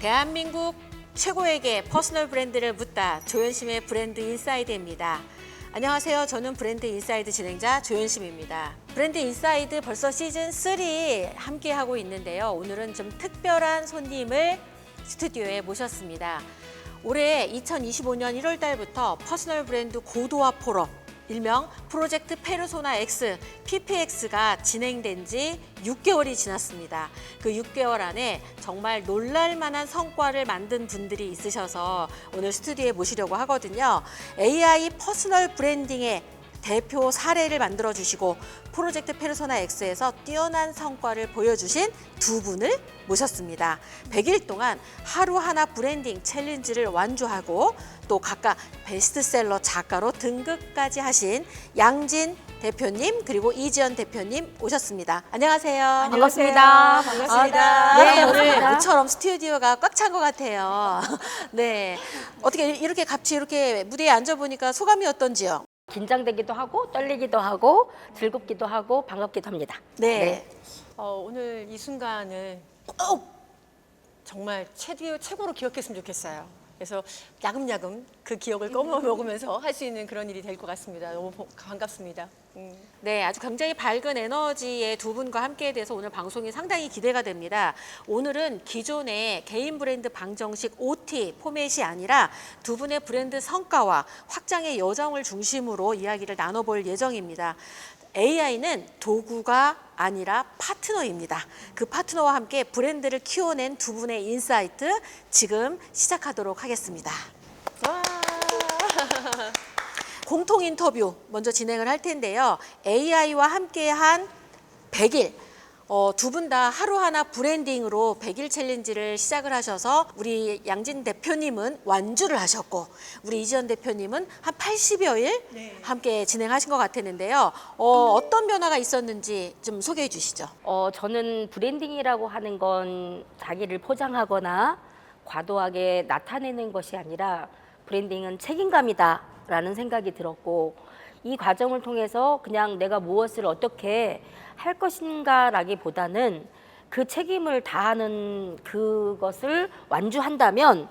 대한민국 최고에게 퍼스널 브랜드를 묻다 조연심의 브랜드 인사이드입니다. 안녕하세요. 저는 브랜드 인사이드 진행자 조연심입니다. 브랜드 인사이드 벌써 시즌 3 함께 하고 있는데요. 오늘은 좀 특별한 손님을 스튜디오에 모셨습니다. 올해 2025년 1월 달부터 퍼스널 브랜드 고도화 포럼, 일명 프로젝트 페르소나 X, PPX가 진행된 지 6개월이 지났습니다. 그 6개월 안에 정말 놀랄만한 성과를 만든 분들이 있으셔서 오늘 스튜디오에 모시려고 하거든요. AI 퍼스널 브랜딩의 대표 사례를 만들어주시고 프로젝트 페르소나 X에서 뛰어난 성과를 보여주신 두 분을 모셨습니다. 100일 동안 하루하나 브랜딩 챌린지를 완주하고 또 각각 베스트셀러 작가로 등극까지 하신 양진 대표님 그리고 이지연 대표님 오셨습니다. 안녕하세요. 반갑습니다. 반갑습니다. 네, 오늘 반갑습니다. 모처럼 스튜디오가 꽉 찬 것 같아요. 네, 어떻게 이렇게 같이 이렇게 무대에 앉아보니까 소감이 어떤지요? 긴장되기도 하고 떨리기도 하고 즐겁기도 하고 반갑기도 합니다. 네. 오늘 이 순간을 정말 최고로 기억했으면 좋겠어요. 그래서 야금야금 그 기억을 꺼먹으면서 할 수 있는 그런 일이 될 것 같습니다. 너무 반갑습니다. 네, 아주 굉장히 밝은 에너지의 두 분과 함께에 대해서 오늘 방송이 상당히 기대가 됩니다. 오늘은 기존의 개인 브랜드 방정식 OT 포맷이 아니라 두 분의 브랜드 성과와 확장의 여정을 중심으로 이야기를 나눠볼 예정입니다. AI는 도구가 아니라 파트너입니다. 그 파트너와 함께 브랜드를 키워낸 두 분의 인사이트 지금 시작하도록 하겠습니다. 와. 공통 인터뷰 먼저 진행을 할 텐데요. AI와 함께한 100일, 두 분 다 하루하나 브랜딩으로 100일 챌린지를 시작을 하셔서 우리 양진 대표님은 완주를 하셨고 우리 이지연 대표님은 한 80여일 함께 진행하신 것 같았는데요. 어떤 변화가 있었는지 좀 소개해 주시죠. 저는 브랜딩이라고 하는 건 자기를 포장하거나 과도하게 나타내는 것이 아니라 브랜딩은 책임감이다라는 생각이 들었고 이 과정을 통해서 그냥 내가 무엇을 어떻게 할 것인가라기보다는 그 책임을 다하는 그것을 완주한다면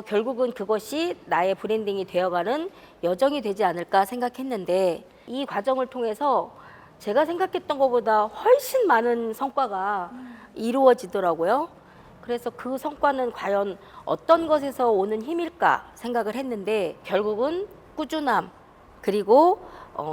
결국은 그것이 나의 브랜딩이 되어가는 여정이 되지 않을까 생각했는데 이 과정을 통해서 제가 생각했던 것보다 훨씬 많은 성과가 이루어지더라고요. 그래서 그 성과는 과연 어떤 것에서 오는 힘일까 생각을 했는데 결국은 꾸준함 그리고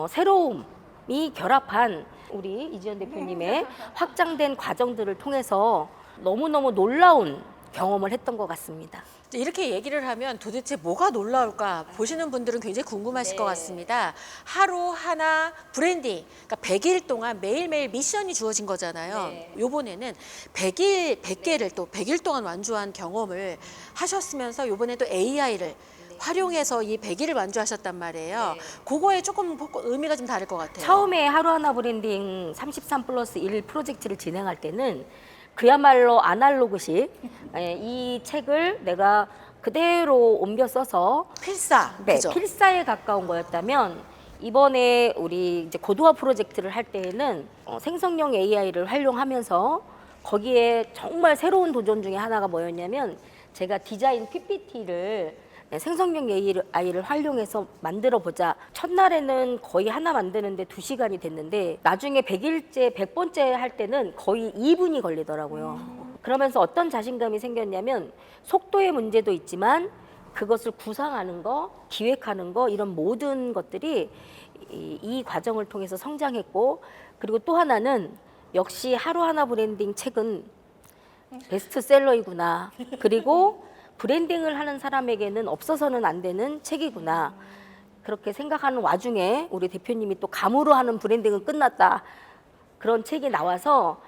새로움이 결합한 우리 이지연 대표님의 확장된 과정들을 통해서 너무너무 놀라운 경험을 했던 것 같습니다. 이렇게 얘기를 하면 도대체 뭐가 놀라울까 보시는 분들은 굉장히 궁금하실 것 같습니다. 하루 하나 브랜딩, 그러니까 100일 동안 매일매일 미션이 주어진 거잖아요. 요번에는 100개를 또 100일 동안 완주한 경험을 하셨으면서 요번에도 AI를 활용해서 이 100일을 완주하셨단 말이에요. 그거에 조금 의미가 좀 다를 것 같아요. 처음에 하루하나 브랜딩 33+1 프로젝트를 진행할 때는 그야말로 아날로그식 이 책을 내가 그대로 옮겨 써서 필사, 네, 그죠? 필사에 가까운 거였다면 이번에 우리 이제 고도화 프로젝트를 할 때에는 생성형 AI를 활용하면서 거기에 정말 새로운 도전 중에 하나가 뭐였냐면 제가 디자인 PPT를 생성형 AI를 활용해서 만들어 보자. 첫날에는 거의 하나 만드는데 2시간이 됐는데 나중에 100일째, 100번째 할 때는 거의 2분이 걸리더라고요. 그러면서 어떤 자신감이 생겼냐면 속도의 문제도 있지만 그것을 구상하는 거, 기획하는 거 이런 모든 것들이 이 과정을 통해서 성장했고 그리고 또 하나는 역시 하루하나 브랜딩 책은 베스트셀러이구나. 그리고 브랜딩을 하는 사람에게는 없어서는 안 되는 책이구나. 그렇게 생각하는 와중에 우리 대표님이 또 감으로 하는 브랜딩은 끝났다. 그런 책이 나와서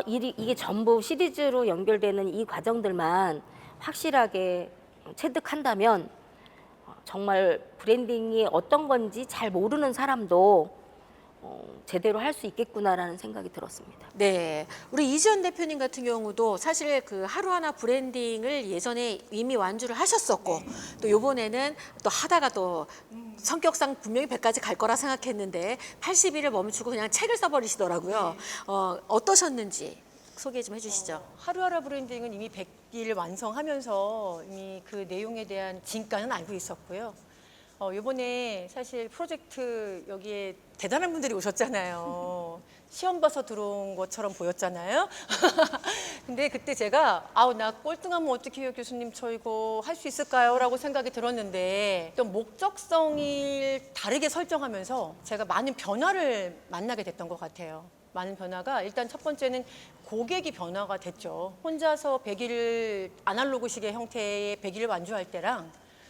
이게 전부 시리즈로 연결되는 이 과정들만 확실하게 체득한다면 정말 브랜딩이 어떤 건지 잘 모르는 사람도 제대로 할 수 있겠구나라는 생각이 들었습니다. 네, 우리 이지연 대표님 같은 경우도 사실 그 하루하나 브랜딩을 예전에 이미 완주를 하셨었고 또 요번에는 또 하다가 또 성격상 분명히 100까지 갈 거라 생각했는데 80일을 멈추고 그냥 책을 써버리시더라고요. 어떠셨는지 소개 좀 해주시죠. 하루하루 브랜딩은 이미 6기를 완성하면서 이미 그 내용에 대한 진가는 알고 있었고요. 이번에 사실 프로젝트 여기에 대단한 분들이 오셨잖아요. 시험 봐서 들어온 것처럼 보였잖아요. 근데 그때 제가 나 꼴등하면 어떻게 해요 교수님, 저 이거 할 수 있을까요? 라고 생각이 들었는데 또 목적성을 다르게 설정하면서 제가 많은 변화를 만나게 됐던 것 같아요. 많은 변화가 일단 첫 번째는 고객이 변화가 됐죠. 혼자서 100일 아날로그식의 형태의 100일을 완주할 때랑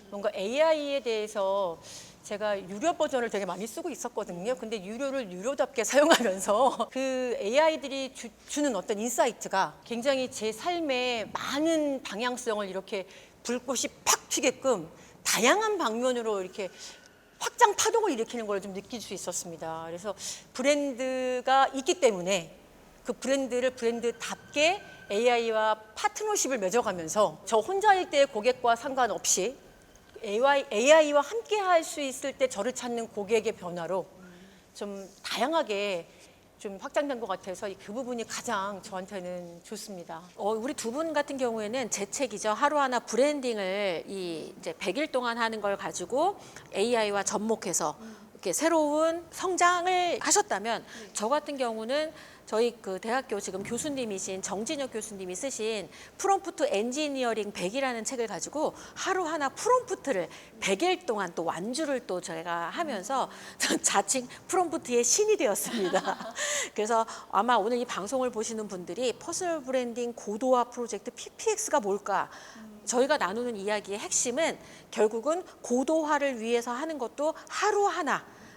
뭔가 AI에 대해서 제가 유료 버전을 되게 많이 쓰고 있었거든요. 근데 유료를 유료답게 사용하면서 그 AI들이 주는 어떤 인사이트가 굉장히 제 삶에 많은 방향성을 이렇게 불꽃이 팍 튀게끔 다양한 방면으로 이렇게 확장 파동을 일으키는 걸 좀 느낄 수 있었습니다. 그래서 브랜드가 있기 때문에 그 브랜드를 브랜드답게 AI와 파트너십을 맺어가면서 저 혼자일 때의 고객과 상관없이 AI와 함께 할 수 있을 때 저를 찾는 고객의 변화로 좀 다양하게 좀 확장된 것 같아서 그 부분이 가장 저한테는 좋습니다. 우리 두 분 같은 경우에는 제 책이죠. 하루하나 브랜딩을 이제 100일 동안 하는 걸 가지고 AI와 접목해서 이렇게 새로운 성장을 하셨다면 저 같은 경우는 저희 그 대학교 지금 교수님이신 정진혁 교수님이 쓰신 프롬프트 엔지니어링 100이라는 책을 가지고 하루하나 프롬프트를 100일 동안 또 완주를 또 제가 하면서 자칭 프롬프트의 신이 되었습니다. 그래서 아마 오늘 이 방송을 보시는 분들이 퍼스널 브랜딩 고도화 프로젝트 PPX가 뭘까? 저희가 나누는 이야기의 핵심은 결국은 고도화를 위해서 하는 것도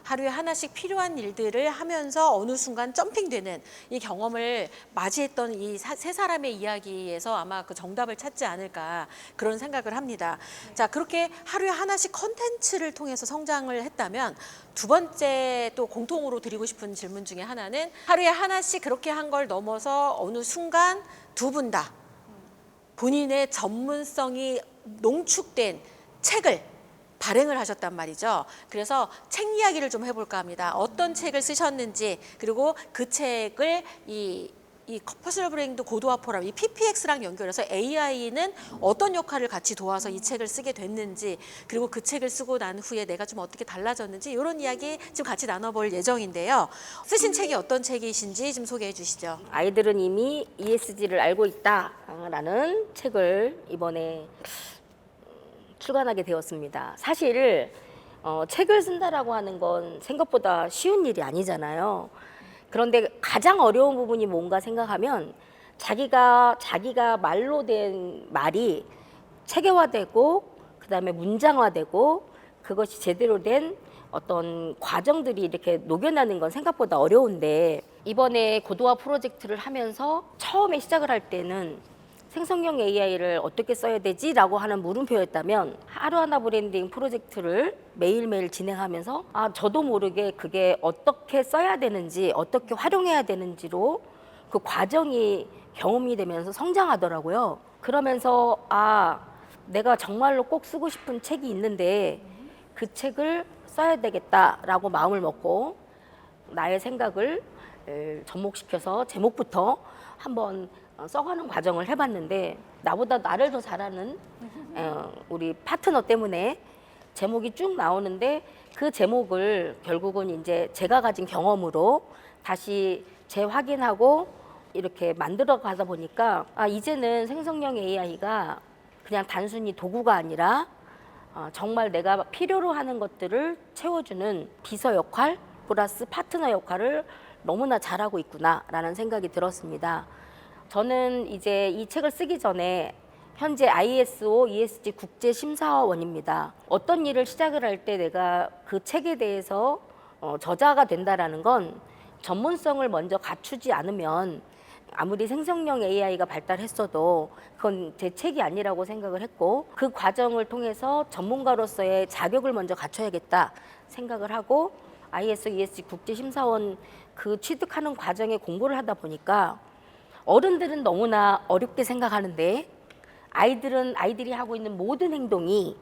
하루에 하나씩 필요한 일들을 하면서 어느 순간 점핑되는 이 경험을 맞이했던 이 세 사람의 이야기에서 아마 그 정답을 찾지 않을까 그런 생각을 합니다. 자, 그렇게 하루에 하나씩 컨텐츠를 통해서 성장을 했다면 두 번째 또 공통으로 드리고 싶은 질문 중에 하나는 하루에 하나씩 그렇게 한 걸 넘어서 어느 순간 두 분 다 본인의 전문성이 농축된 책을 발행을 하셨단 말이죠. 그래서 책 이야기를 좀 해볼까 합니다. 어떤 책을 쓰셨는지, 그리고 그 책을 이 퍼스널 브랜드 고도화 포럼, 이 PPX랑 연결해서 AI는 어떤 역할을 같이 도와서 이 책을 쓰게 됐는지, 그리고 그 책을 쓰고 난 후에 내가 좀 어떻게 달라졌는지 이런 이야기 지금 같이 나눠볼 예정인데요. 쓰신 책이 어떤 책이신지 좀 소개해 주시죠. 아이들은 이미 ESG를 알고 있다라는 책을 이번에 출간하게 되었습니다. 사실 책을 쓴다라고 하는 건 생각보다 쉬운 일이 아니잖아요. 그런데 가장 어려운 부분이 뭔가 생각하면 자기가 말로 된 말이 체계화되고 그다음에 문장화되고 그것이 제대로 된 어떤 과정들이 이렇게 녹여나는 건 생각보다 어려운데, 이번에 고도화 프로젝트를 하면서 처음에 시작을 할 때는 생성형 AI를 어떻게 써야 되지라고 하는 물음표였다면, 하루하나 브랜딩 프로젝트를 매일매일 진행하면서 저도 모르게 그게 어떻게 써야 되는지 어떻게 활용해야 되는지로 그 과정이 경험이 되면서 성장하더라고요. 그러면서 내가 정말로 꼭 쓰고 싶은 책이 있는데 그 책을 써야 되겠다라고 마음을 먹고 나의 생각을 접목시켜서 제목부터 한번 써가는 과정을 해봤는데, 나보다 나를 더 잘하는 우리 파트너 때문에 제목이 쭉 나오는데, 그 제목을 결국은 이제 제가 가진 경험으로 다시 재확인하고 이렇게 만들어 가다 보니까 이제는 생성형 AI가 그냥 단순히 도구가 아니라 정말 내가 필요로 하는 것들을 채워주는 비서 역할 플러스 파트너 역할을 너무나 잘하고 있구나라는 생각이 들었습니다. 저는 이제 이 책을 쓰기 전에 현재 ISO ESG 국제심사원입니다. 어떤 일을 시작을 할 때 내가 그 책에 대해서 저자가 된다라는 건 전문성을 먼저 갖추지 않으면 아무리 생성형 AI가 발달했어도 그건 제 책이 아니라고 생각을 했고, 그 과정을 통해서 전문가로서의 자격을 먼저 갖춰야겠다 생각을 하고 ISO ESG 국제심사원 그 취득하는 과정에 공부를 하다 보니까 어른들은 너무나 어렵게 생각하는데 아이들이 하고 있는 모든 행동이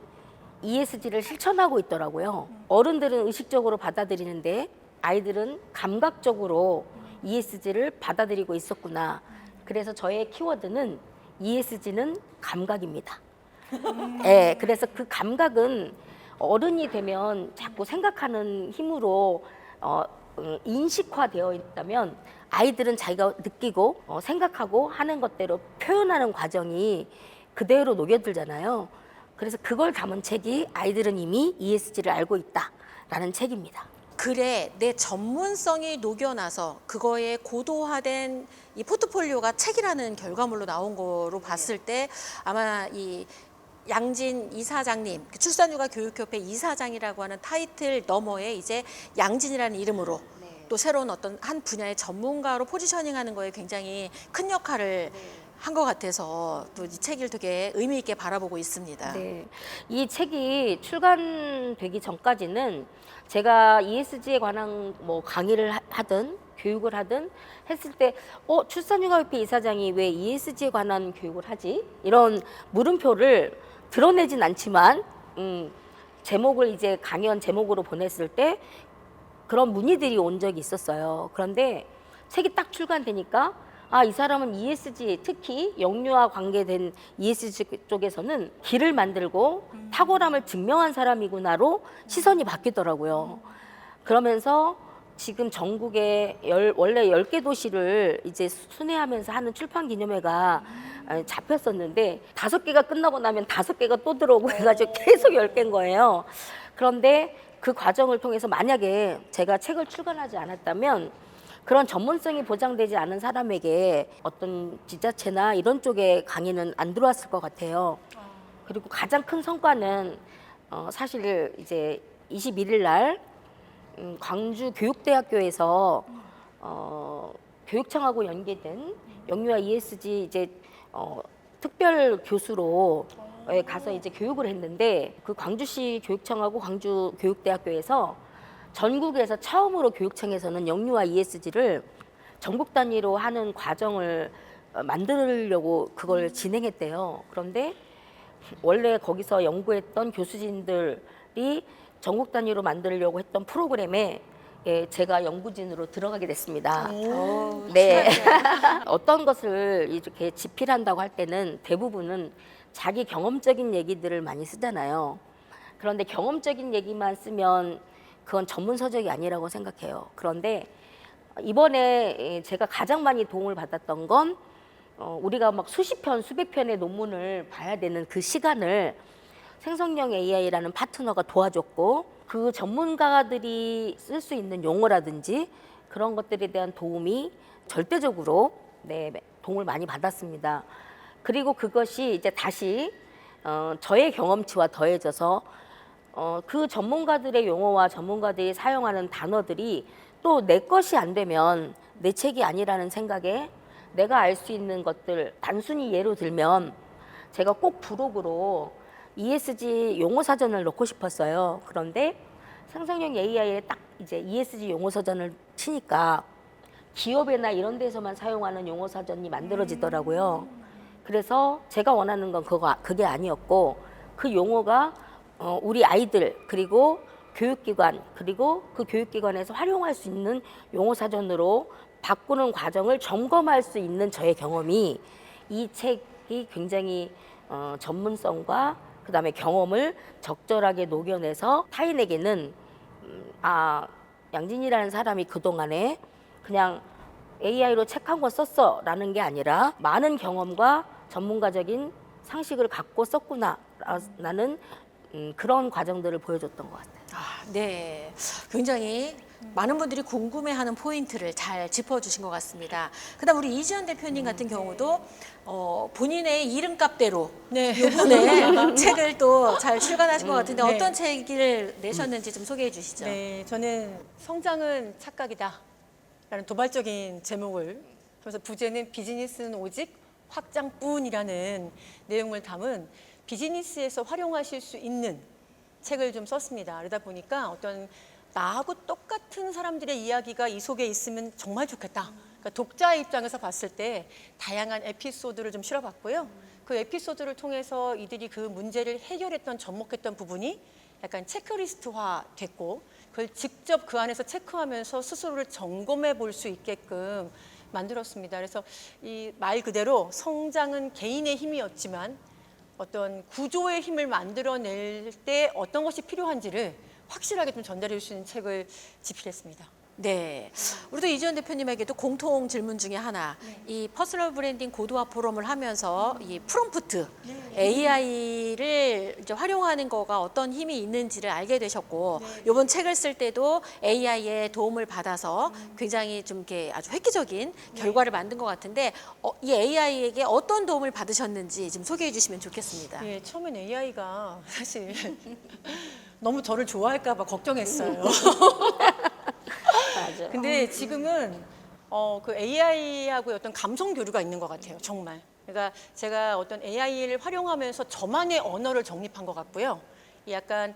ESG를 실천하고 있더라고요. 어른들은 의식적으로 받아들이는데 아이들은 감각적으로 ESG를 받아들이고 있었구나. 그래서 저의 키워드는 ESG는 감각입니다. 예, 그래서 그 감각은 어른이 되면 자꾸 생각하는 힘으로 인식화되어 있다면 아이들은 자기가 느끼고 생각하고 하는 것대로 표현하는 과정이 그대로 녹여들잖아요. 그래서 그걸 담은 책이 아이들은 이미 ESG를 알고 있다라는 책입니다. 글에 내 전문성이 녹여나서 그거에 고도화된 이 포트폴리오가 책이라는 결과물로 나온 거로 봤을 때 아마 이 양진 이사장님, 출산휴가 교육협회 이사장이라고 하는 타이틀 너머에 이제 양진이라는 이름으로 또 새로운 어떤 한 분야의 전문가로 포지셔닝하는 거에 굉장히 큰 역할을 한 것 같아서 또 이 책을 되게 의미 있게 바라보고 있습니다. 네, 이 책이 출간되기 전까지는 제가 ESG에 관한 뭐 강의를 하든 교육을 하든 했을 때 출산휴가협회 이사장이 왜 ESG에 관한 교육을 하지? 이런 물음표를 드러내진 않지만 제목을 이제 강연 제목으로 보냈을 때 그런 문의들이 온 적이 있었어요. 그런데 책이 딱 출간되니까 이 사람은 ESG, 특히 영유아 관계된 ESG 쪽에서는 길을 만들고 탁월함을 증명한 사람이구나로 시선이 바뀌더라고요. 그러면서 지금 전국에 원래 10개 도시를 이제 순회하면서 하는 출판 기념회가 잡혔었는데 5개가 끝나고 나면 5개가 또 들어오고 해가지고 계속 10개인 거예요. 그런데 그 과정을 통해서 만약에 제가 책을 출간하지 않았다면 그런 전문성이 보장되지 않은 사람에게 어떤 지자체나 이런 쪽에 강의는 안 들어왔을 것 같아요. 그리고 가장 큰 성과는 사실 이제 21일 날 광주 교육대학교에서 교육청하고 연계된 영유아 ESG 이제 특별 교수로 가서 이제 교육을 했는데 그 광주시 교육청하고 광주 교육대학교에서 전국에서 처음으로 교육청에서는 영유아 ESG를 전국 단위로 하는 과정을 만들려고 그걸 진행했대요. 그런데 원래 거기서 연구했던 교수진들이 전국 단위로 만들려고 했던 프로그램에 제가 연구진으로 들어가게 됐습니다. 네. 어떤 것을 이렇게 집필한다고 할 때는 대부분은 자기 경험적인 얘기들을 많이 쓰잖아요. 그런데 경험적인 얘기만 쓰면 그건 전문 서적이 아니라고 생각해요. 그런데 이번에 제가 가장 많이 도움을 받았던 건 우리가 막 수십 편, 수백 편의 논문을 봐야 되는 그 시간을 생성형 AI라는 파트너가 도와줬고 그 전문가들이 쓸 수 있는 용어라든지 그런 것들에 대한 도움이 절대적으로 도움을 많이 받았습니다. 그리고 그것이 이제 다시 저의 경험치와 더해져서 그 전문가들의 용어와 전문가들이 사용하는 단어들이 또 내 것이 안 되면 내 책이 아니라는 생각에 내가 알 수 있는 것들 단순히 예로 들면 제가 꼭 부록으로 ESG 용어 사전을 넣고 싶었어요. 그런데 생성형 AI에 딱 이제 ESG 용어 사전을 치니까 기업이나 이런 데서만 사용하는 용어 사전이 만들어지더라고요. 그래서 제가 원하는 건 그게 아니었고 그 용어가 우리 아이들 그리고 교육기관 그리고 그 교육기관에서 활용할 수 있는 용어 사전으로 바꾸는 과정을 점검할 수 있는 저의 경험이 이 책이 굉장히 전문성과 그다음에 경험을 적절하게 녹여내서 타인에게는 양진이라는 사람이 그동안에 그냥 AI로 책 한 권 썼어라는 게 아니라 많은 경험과 전문가적인 상식을 갖고 썼구나라는 그런 과정들을 보여줬던 것 같아요. 네. 굉장히 많은 분들이 궁금해하는 포인트를 잘 짚어주신 것 같습니다. 그다음 우리 이지연 대표님 같은 경우도 본인의 이름값대로 이번에 책을 또 잘 출간하신 것 같은데 네. 어떤 책을 내셨는지 좀 소개해 주시죠. 네, 저는 성장은 착각이다 라는 도발적인 제목을 하면서 부제는 비즈니스는 오직 확장뿐이라는 내용을 담은 비즈니스에서 활용하실 수 있는 책을 좀 썼습니다. 그러다 보니까 어떤 나하고 똑같은 사람들의 이야기가 이 속에 있으면 정말 좋겠다. 그러니까 독자의 입장에서 봤을 때 다양한 에피소드를 좀 실어봤고요. 그 에피소드를 통해서 이들이 그 문제를 해결했던 접목했던 부분이 약간 체크리스트화 됐고 그걸 직접 그 안에서 체크하면서 스스로를 점검해 볼 수 있게끔 만들었습니다. 그래서 이 말 그대로 성장은 개인의 힘이었지만 어떤 구조의 힘을 만들어낼 때 어떤 것이 필요한지를 확실하게 좀 전달해 줄 수 있는 책을 집필했습니다. 네. 우리도 이지연 대표님에게도 공통 질문 중에 하나. 이 퍼스널 브랜딩 고도화 포럼을 하면서 이 프롬프트 AI를 이제 활용하는 거가 어떤 힘이 있는지를 알게 되셨고, 이번 책을 쓸 때도 AI의 도움을 받아서 굉장히 좀 이렇게 아주 획기적인 결과를 만든 것 같은데, 이 AI에게 어떤 도움을 받으셨는지 좀 소개해 주시면 좋겠습니다. 예, 처음엔 AI가 사실 너무 저를 좋아할까 봐 걱정했어요. 맞아요. 근데 지금은 그 AI하고 어떤 감성 교류가 있는 것 같아요, 정말. 그러니까 제가 어떤 AI를 활용하면서 저만의 언어를 정립한 것 같고요. 약간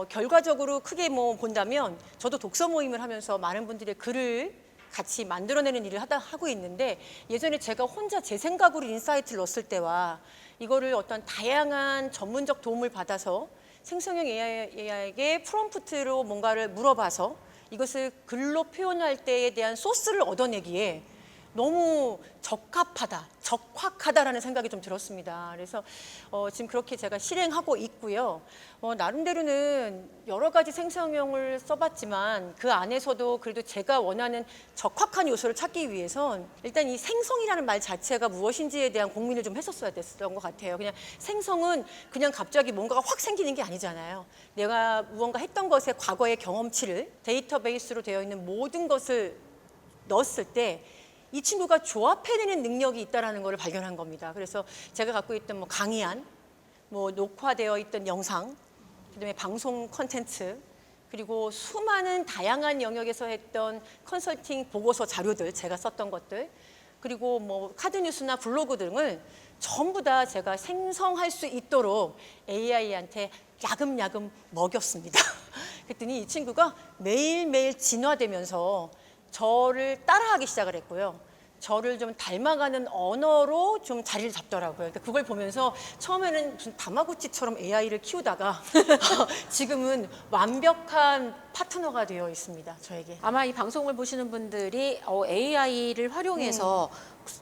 결과적으로 크게 뭐 본다면 저도 독서 모임을 하면서 많은 분들의 글을 같이 만들어내는 일을 하고 있는데, 예전에 제가 혼자 제 생각으로 인사이트를 넣었을 때와 이거를 어떤 다양한 전문적 도움을 받아서 생성형 AI에게 프롬프트로 뭔가를 물어봐서 이것을 글로 표현할 때에 대한 소스를 얻어내기에 너무 적확하다라는 생각이 좀 들었습니다. 그래서 지금 그렇게 제가 실행하고 있고요. 나름대로는 여러 가지 생성형을 써봤지만 그 안에서도 그래도 제가 원하는 적확한 요소를 찾기 위해선 일단 이 생성이라는 말 자체가 무엇인지에 대한 고민을 좀 했었어야 됐던 것 같아요. 그냥 생성은 그냥 갑자기 뭔가가 확 생기는 게 아니잖아요. 내가 무언가 했던 것의 과거의 경험치를 데이터베이스로 되어 있는 모든 것을 넣었을 때 이 친구가 조합해내는 능력이 있다는 걸 발견한 겁니다. 그래서 제가 갖고 있던 뭐 강의안, 뭐 녹화되어 있던 영상, 그다음에 방송 콘텐츠, 그리고 수많은 다양한 영역에서 했던 컨설팅 보고서 자료들, 제가 썼던 것들, 그리고 뭐 카드뉴스나 블로그 등을 전부 다 제가 생성할 수 있도록 AI한테 야금야금 먹였습니다. 그랬더니 이 친구가 매일매일 진화되면서 저를 따라하기 시작을 했고요. 저를 좀 닮아가는 언어로 좀 자리를 잡더라고요. 그러니까 그걸 보면서 처음에는 무슨 다마고치처럼 AI를 키우다가 지금은 완벽한 파트너가 되어 있습니다, 저에게. 아마 이 방송을 보시는 분들이 AI를 활용해서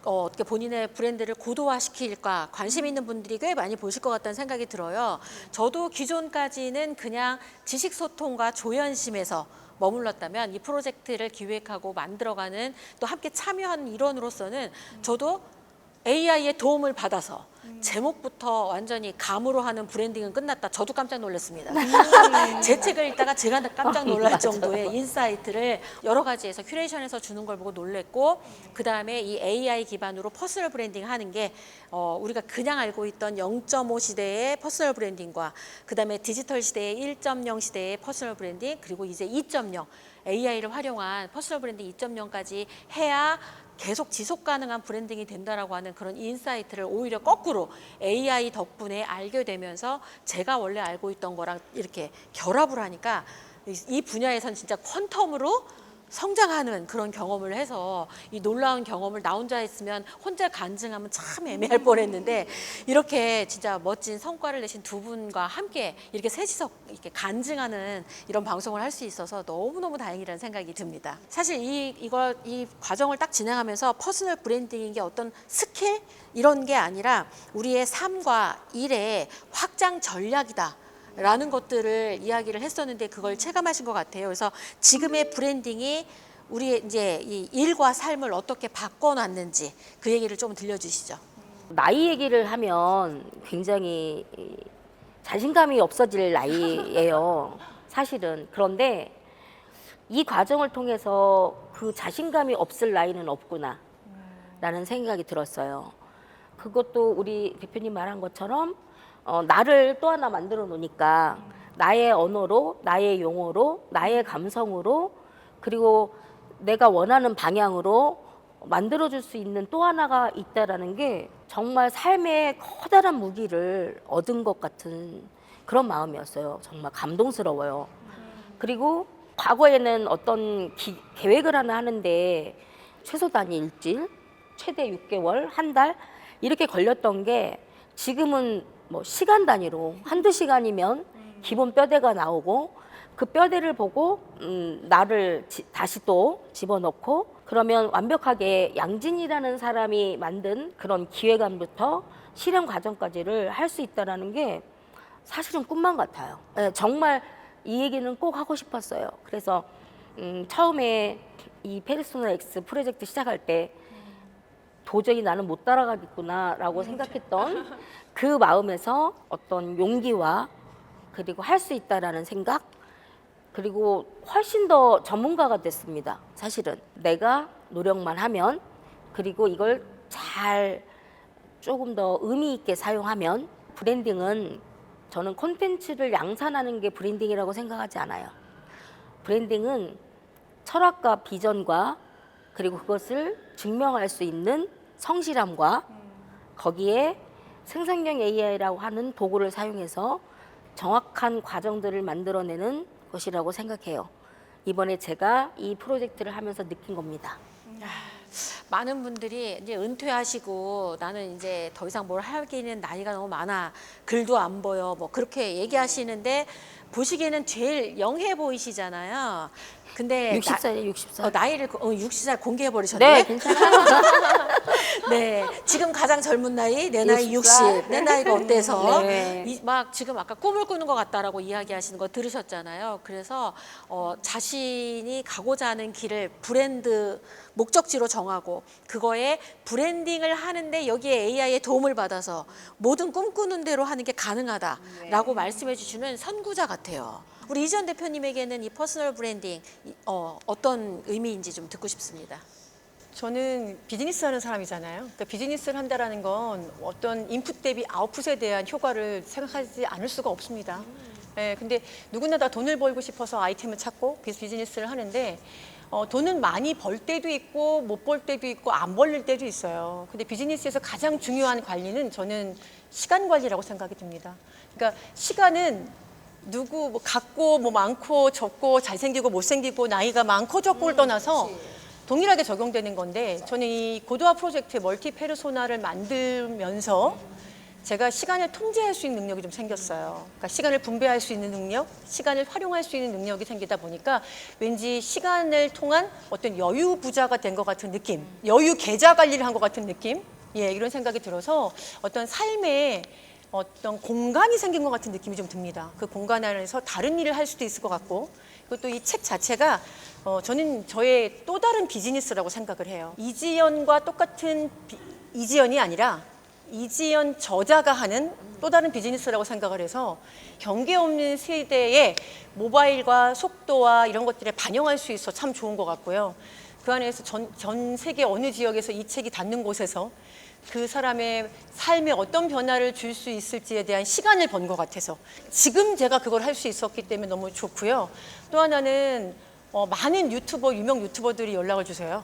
어떻게 본인의 브랜드를 고도화시킬까 관심 있는 분들이 꽤 많이 보실 것 같다는 생각이 들어요. 저도 기존까지는 그냥 지식소통과 조연심에서 머물렀다면 이 프로젝트를 기획하고 만들어가는 또 함께 참여하는 일원으로서는 저도 AI의 도움을 받아서 제목부터 완전히 감으로 하는 브랜딩은 끝났다. 저도 깜짝 놀랐습니다. 제 책을 읽다가 제가 깜짝 놀랄 정도의 인사이트를 여러 가지에서 큐레이션해서 주는 걸 보고 놀랬고, 그 다음에 이 AI 기반으로 퍼스널 브랜딩 하는 게 우리가 그냥 알고 있던 0.5 시대의 퍼스널 브랜딩과 그 다음에 디지털 시대의 1.0 시대의 퍼스널 브랜딩, 그리고 이제 2.0 AI를 활용한 퍼스널 브랜딩 2.0까지 해야 계속 지속 가능한 브랜딩이 된다라고 하는 그런 인사이트를 오히려 거꾸로 AI 덕분에 알게 되면서 제가 원래 알고 있던 거랑 이렇게 결합을 하니까 이 분야에선 진짜 퀀텀으로 성장하는 그런 경험을 해서 이 놀라운 경험을 나 혼자 했으면 혼자 간증하면 참 애매할 뻔했는데, 이렇게 진짜 멋진 성과를 내신 두 분과 함께 이렇게 셋이서 이렇게 간증하는 이런 방송을 할 수 있어서 너무너무 다행이라는 생각이 듭니다. 사실 이 과정을 딱 진행하면서 퍼스널 브랜딩인 게 어떤 스킬 이런 게 아니라 우리의 삶과 일의 확장 전략이다 라는 것들을 이야기를 했었는데 그걸 체감하신 것 같아요. 그래서 지금의 브랜딩이 우리의 이제 이 일과 삶을 어떻게 바꿔놨는지 그 얘기를 좀 들려주시죠. 나이 얘기를 하면 굉장히 자신감이 없어질 나이예요. 사실은. 그런데 이 과정을 통해서 그 자신감이 없을 나이는 없구나 라는 생각이 들었어요. 그것도 우리 대표님 말한 것처럼 나를 또 하나 만들어 놓으니까 나의 언어로, 나의 용어로, 나의 감성으로, 그리고 내가 원하는 방향으로 만들어줄 수 있는 또 하나가 있다라는 게 정말 삶의 커다란 무기를 얻은 것 같은 그런 마음이었어요. 정말 감동스러워요. 그리고 과거에는 어떤 계획을 하나 하는데 최소 단위 일주일, 최대 6개월, 한 달 이렇게 걸렸던 게 지금은 뭐 시간 단위로 한두 시간이면 기본 뼈대가 나오고 그 뼈대를 보고 나를 다시 또 집어넣고 그러면 완벽하게 양진이라는 사람이 만든 그런 기획안부터 실행 과정까지를 할 수 있다는 게 사실은 꿈만 같아요. 네, 정말 이 얘기는 꼭 하고 싶었어요. 그래서 처음에 이 페르소나 X 프로젝트 시작할 때 도저히 나는 못 따라가겠구나라고 생각했던 그 마음에서 어떤 용기와 그리고 할 수 있다라는 생각, 그리고 훨씬 더 전문가가 됐습니다. 사실은 내가 노력만 하면, 그리고 이걸 잘 조금 더 의미 있게 사용하면, 브랜딩은 저는 콘텐츠를 양산하는 게 브랜딩이라고 생각하지 않아요. 브랜딩은 철학과 비전과 그리고 그것을 증명할 수 있는 성실함과 거기에 생성형 AI라고 하는 도구를 사용해서 정확한 과정들을 만들어내는 것이라고 생각해요. 이번에 제가 이 프로젝트를 하면서 느낀 겁니다. 많은 분들이 이제 은퇴하시고 나는 이제 더 이상 뭘 하기는 나이가 너무 많아. 글도 안 보여. 뭐 그렇게 얘기하시는데 보시기에는 제일 영해 보이시잖아요. 근데 60살이에요, 60살. 나이를 60살 공개해 버리셨네. 네, 괜찮아요. 네, 지금 가장 젊은 나이, 내 나이 60살. 60. 내 나이가 어때서? 네. 막 지금 아까 꿈을 꾸는 것 같다라고 이야기하시는 거 들으셨잖아요. 그래서 자신이 가고자 하는 길을 브랜드 목적지로 정하고 그거에 브랜딩을 하는데 여기에 AI의 도움을 받아서 모든 꿈꾸는 대로 하는 게 가능하다라고 말씀해 주시는 선구자 같아요. 우리 이지연 대표님에게는 이 퍼스널 브랜딩 어떤 의미인지 좀 듣고 싶습니다. 저는 비즈니스 하는 사람이잖아요. 그러니까 비즈니스를 한다라는 건 어떤 인풋 대비 아웃풋에 대한 효과를 생각하지 않을 수가 없습니다. 예, 근데 누구나 다 돈을 벌고 싶어서 아이템을 찾고 비즈니스를 하는데 돈은 많이 벌 때도 있고 못 벌 때도 있고 안 벌릴 때도 있어요. 근데 비즈니스에서 가장 중요한 관리는 저는 시간 관리라고 생각이 듭니다. 그러니까 시간은 누구 뭐 같고 뭐 많고 적고 잘생기고 못생기고 나이가 많고 적고를 떠나서 동일하게 적용되는 건데, 저는 이 고도화 프로젝트 멀티 페르소나를 만들면서 제가 시간을 통제할 수 있는 능력이 좀 생겼어요. 그러니까 시간을 분배할 수 있는 능력, 시간을 활용할 수 있는 능력이 생기다 보니까 왠지 시간을 통한 어떤 여유 부자가 된 것 같은 느낌, 여유 계좌 관리를 한 것 같은 느낌, 예, 이런 생각이 들어서 어떤 삶에 어떤 공간이 생긴 것 같은 느낌이 좀 듭니다. 그 공간 안에서 다른 일을 할 수도 있을 것 같고, 그리고 또 이 책 자체가 저는 저의 또 다른 비즈니스라고 생각을 해요. 이지연과 똑같은 이지연이 아니라 이지연 저자가 하는 또 다른 비즈니스라고 생각을 해서 경계 없는 세대의 모바일과 속도와 이런 것들에 반영할 수 있어 참 좋은 것 같고요. 그 안에서 전 세계 어느 지역에서 이 책이 닿는 곳에서 그 사람의 삶에 어떤 변화를 줄 수 있을지에 대한 시간을 번 것 같아서 지금 제가 그걸 할 수 있었기 때문에 너무 좋고요. 또 하나는 많은 유명 유튜버들이 연락을 주세요.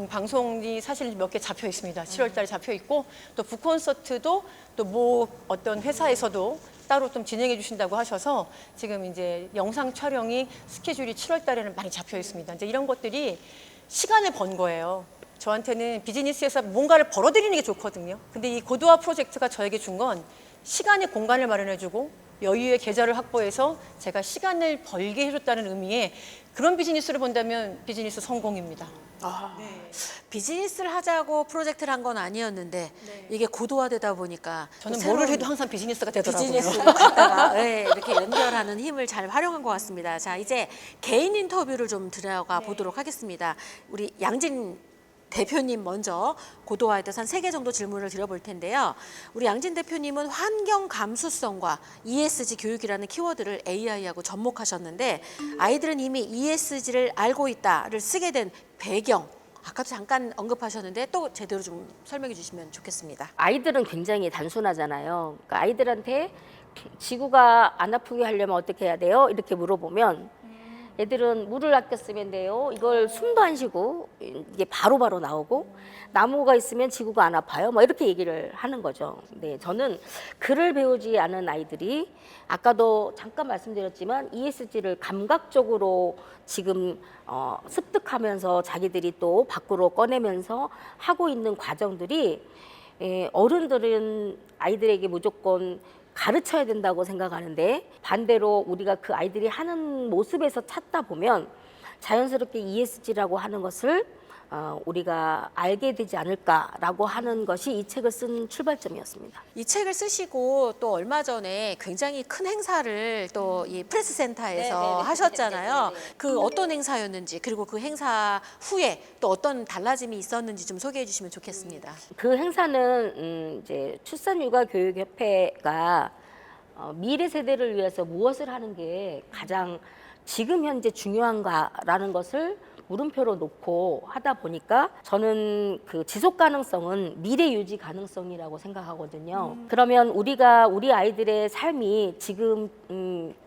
방송이 사실 몇 개 잡혀 있습니다. 7월 달에 잡혀 있고, 또 북콘서트도 또 뭐 어떤 회사에서도 따로 좀 진행해 주신다고 하셔서 지금 이제 영상 촬영이 스케줄이 7월 달에는 많이 잡혀 있습니다. 이제 이런 것들이 시간을 번 거예요. 저한테는 비즈니스에서 뭔가를 벌어들이는 게 좋거든요. 근데 이 고도화 프로젝트가 저에게 준 건 시간의 공간을 마련해주고 여유의 계좌를 확보해서 제가 시간을 벌게 해줬다는 의미의 그런 비즈니스를 본다면 비즈니스 성공입니다. 비즈니스를 하자고 프로젝트를 한 건 아니었는데 이게 고도화되다 보니까 저는 또 뭐를 새로운 해도 항상 비즈니스가 되더라고요. 비즈니스로 갖다가 네, 이렇게 연결하는 힘을 잘 활용한 것 같습니다. 자, 이제 개인 인터뷰를 좀 들어가 보도록 하겠습니다. 우리 양진 대표님 먼저 고도화에 대해서 한 3개 정도 질문을 드려볼 텐데요. 우리 양진 대표님은 환경 감수성과 ESG 교육이라는 키워드를 AI하고 접목하셨는데 아이들은 이미 ESG를 알고 있다를 쓰게 된 배경, 아까도 잠깐 언급하셨는데 또 제대로 좀 설명해 주시면 좋겠습니다. 아이들은 굉장히 단순하잖아요. 그러니까 아이들한테 지구가 안 아프게 하려면 어떻게 해야 돼요? 이렇게 물어보면 애들은 물을 아껴 쓰면 돼요. 이걸 숨도 안 쉬고 이게 바로바로 나오고, 나무가 있으면 지구가 안 아파요. 뭐 이렇게 얘기를 하는 거죠. 네, 저는 글을 배우지 않은 아이들이 아까도 잠깐 말씀드렸지만 ESG를 감각적으로 지금 습득하면서 자기들이 또 밖으로 꺼내면서 하고 있는 과정들이 어른들은 아이들에게 무조건 가르쳐야 된다고 생각하는데, 반대로 우리가 그 아이들이 하는 모습에서 찾다 보면 자연스럽게 ESG라고 하는 것을 우리가 알게 되지 않을까라고 하는 것이 이 책을 쓴 출발점이었습니다. 이 책을 쓰시고 또 얼마 전에 굉장히 큰 행사를 또 이 프레스 센터에서 네네네. 하셨잖아요. 네네네. 그 어떤 행사였는지 그리고 그 행사 후에 또 어떤 달라짐이 있었는지 좀 소개해 주시면 좋겠습니다. 그 행사는 이제 출산육아교육협회가 미래 세대를 위해서 무엇을 하는 게 가장 지금 현재 중요한가라는 것을 물음표로 놓고 하다 보니까 저는 그 지속 가능성은 미래 유지 가능성이라고 생각하거든요. 그러면 우리가 우리 아이들의 삶이 지금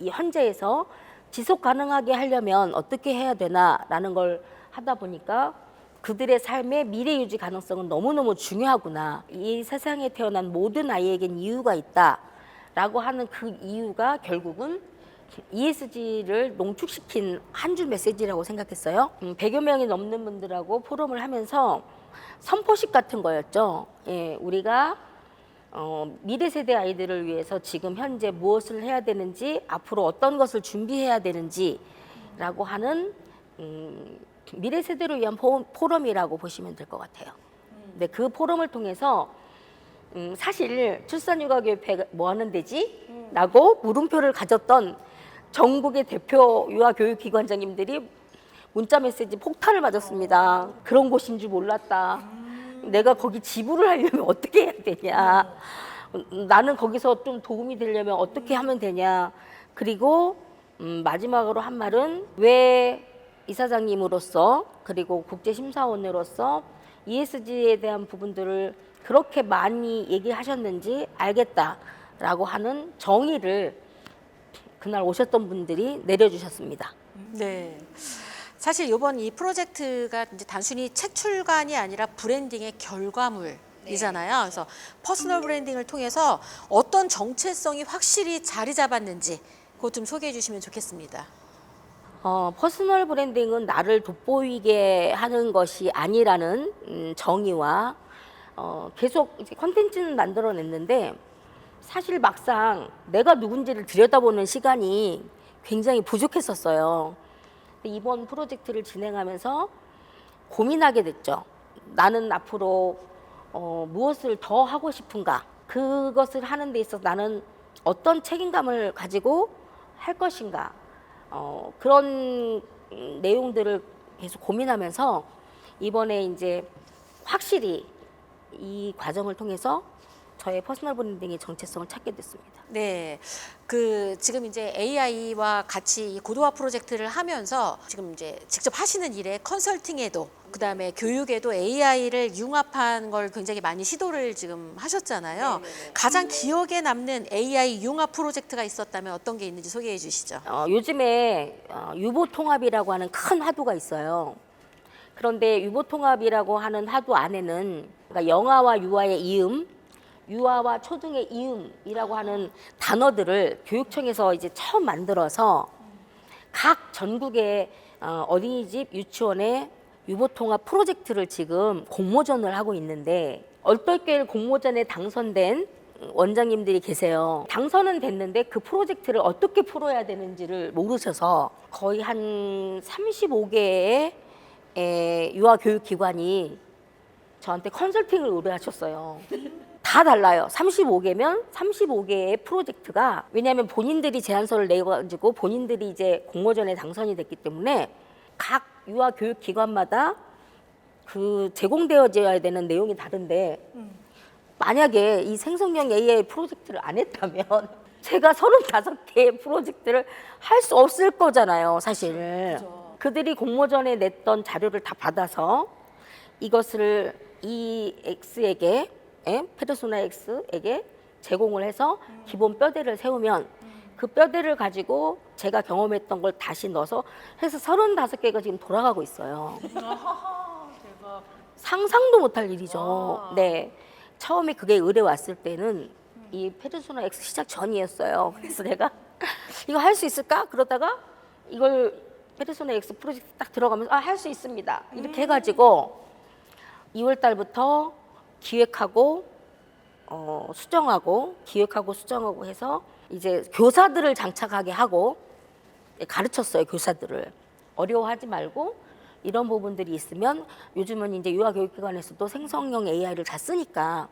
이 현재에서 지속 가능하게 하려면 어떻게 해야 되나라는 걸 하다 보니까 그들의 삶의 미래 유지 가능성은 너무너무 중요하구나. 이 세상에 태어난 모든 아이에겐 이유가 있다라고 하는 그 이유가 결국은 ESG를 농축시킨 한 줄 메시지라고 생각했어요. 100여 명이 넘는 분들하고 포럼을 하면서 선포식 같은 거였죠. 예, 우리가 미래 세대 아이들을 위해서 지금 현재 무엇을 해야 되는지, 앞으로 어떤 것을 준비해야 되는지라고 하는 미래 세대를 위한 포럼이라고 보시면 될 것 같아요. 근데 그 포럼을 통해서 사실 출산육아교육회 뭐 하는 데지? 라고 물음표를 가졌던 전국의 대표 유아교육기관장님들이 문자 메시지 폭탄을 맞았습니다. 그런 곳인 줄 몰랐다. 내가 거기 지불을 하려면 어떻게 해야 되냐. 나는 거기서 좀 도움이 되려면 어떻게 하면 되냐. 그리고 마지막으로 한 말은 왜 이사장님으로서 그리고 국제심사원으로서 ESG에 대한 부분들을 그렇게 많이 얘기하셨는지 알겠다라고 하는 정의를 그날 오셨던 분들이 내려주셨습니다. 네. 사실 이번 이 프로젝트가 이제 단순히 책 출간이 아니라 브랜딩의 결과물이잖아요. 그래서 퍼스널 브랜딩을 통해서 어떤 정체성이 확실히 자리 잡았는지 그것 좀 소개해 주시면 좋겠습니다. 퍼스널 브랜딩은 나를 돋보이게 하는 것이 아니라는 정의와 계속 이제 컨텐츠는 만들어냈는데 사실 막상 내가 누군지를 들여다보는 시간이 굉장히 부족했었어요. 이번 프로젝트를 진행하면서 고민하게 됐죠. 나는 앞으로 무엇을 더 하고 싶은가? 그것을 하는 데 있어서 나는 어떤 책임감을 가지고 할 것인가? 그런 내용들을 계속 고민하면서 이번에 이제 확실히 이 과정을 통해서 저의 퍼스널 브랜딩의 정체성을 찾게 됐습니다. 네, 그 지금 이제 AI와 같이 이 고도화 프로젝트를 하면서 지금 이제 직접 하시는 일에 컨설팅에도 그다음에 교육에도 AI를 융합한 걸 굉장히 많이 시도를 지금 하셨잖아요. 네네네. 가장 기억에 남는 AI 융합 프로젝트가 있었다면 어떤 게 있는지 소개해 주시죠. 요즘에 유보 통합이라고 하는 큰 화두가 있어요. 그런데 유보 통합이라고 하는 화두 안에는 그러니까 영아와 유아의 이음, 유아와 초등의 이음이라고 하는 단어들을 교육청에서 이제 처음 만들어서 각 전국의 어린이집, 유치원의 유보통합 프로젝트를 지금 공모전을 하고 있는데 얼떨결 공모전에 당선된 원장님들이 계세요. 당선은 됐는데 그 프로젝트를 어떻게 풀어야 되는지를 모르셔서 거의 한 35개의 유아교육기관이 저한테 컨설팅을 의뢰하셨어요. 다 달라요. 35개면 35개의 프로젝트가 왜냐하면 본인들이 제안서를 내가지고 본인들이 이제 공모전에 당선이 됐기 때문에 각 유아교육기관마다 그 제공되어져야 되는 내용이 다른데 만약에 이 생성형 AI 프로젝트를 안 했다면 제가 35개의 프로젝트를 할 수 없을 거잖아요, 사실. 그렇죠. 그들이 공모전에 냈던 자료를 다 받아서 이것을 이 X에게 페르소나 X에게 제공을 해서 기본 뼈대를 세우면 그 뼈대를 가지고 제가 경험했던 걸 다시 넣어서 해서 35개가 지금 돌아가고 있어요. 대박. 상상도 못할 일이죠. 와. 네. 처음에 그게 의뢰 왔을 때는 이 페르소나 X 시작 전이었어요. 그래서 내가 이거 할 수 있을까? 그러다가 이걸 페르소나 X 프로젝트 딱 들어가면서 할 수 있습니다. 이렇게 해가지고 2월 달부터 기획하고 수정하고 기획하고 수정하고 해서 이제 교사들을 장착하게 하고 가르쳤어요. 교사들을 어려워하지 말고 이런 부분들이 있으면 요즘은 이제 유아교육기관에서도 생성형 AI를 다 쓰니까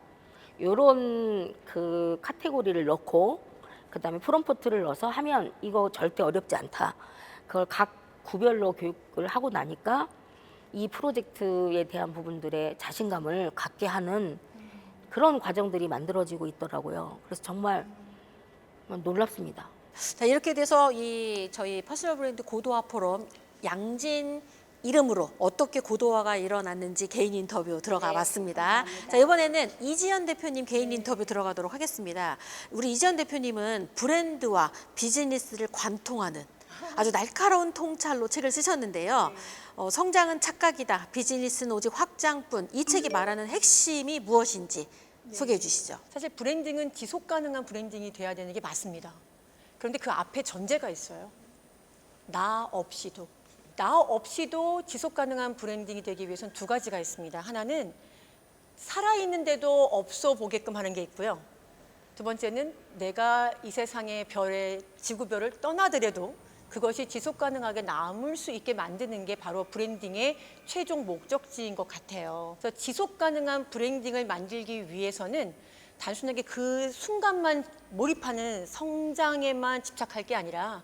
이런 그 카테고리를 넣고 그다음에 프롬프트를 넣어서 하면 이거 절대 어렵지 않다. 그걸 각 구별로 교육을 하고 나니까 이 프로젝트에 대한 부분들의 자신감을 갖게 하는 그런 과정들이 만들어지고 있더라고요. 그래서 정말 놀랍습니다. 자, 이렇게 돼서 이 저희 퍼스널 브랜드 고도화 포럼 양진 이름으로 어떻게 고도화가 일어났는지 개인 인터뷰 들어가 봤습니다. 자, 이번에는 이지연 대표님 개인 인터뷰 들어가도록 하겠습니다. 우리 이지연 대표님은 브랜드와 비즈니스를 관통하는 아주 날카로운 통찰로 책을 쓰셨는데요. 성장은 착각이다. 비즈니스는 오직 확장뿐. 이 책이 말하는 핵심이 무엇인지 소개해 주시죠. 사실 브랜딩은 지속 가능한 브랜딩이 돼야 되는 게 맞습니다. 그런데 그 앞에 전제가 있어요. 나 없이도 지속 가능한 브랜딩이 되기 위해서는 두 가지가 있습니다. 하나는 살아있는데도 없어 보게끔 하는 게 있고요. 두 번째는 내가 이 세상의 별의 지구별을 떠나더라도 그것이 지속 가능하게 남을 수 있게 만드는 게 바로 브랜딩의 최종 목적지인 것 같아요. 그래서 지속 가능한 브랜딩을 만들기 위해서는 단순하게 그 순간만 몰입하는 성장에만 집착할 게 아니라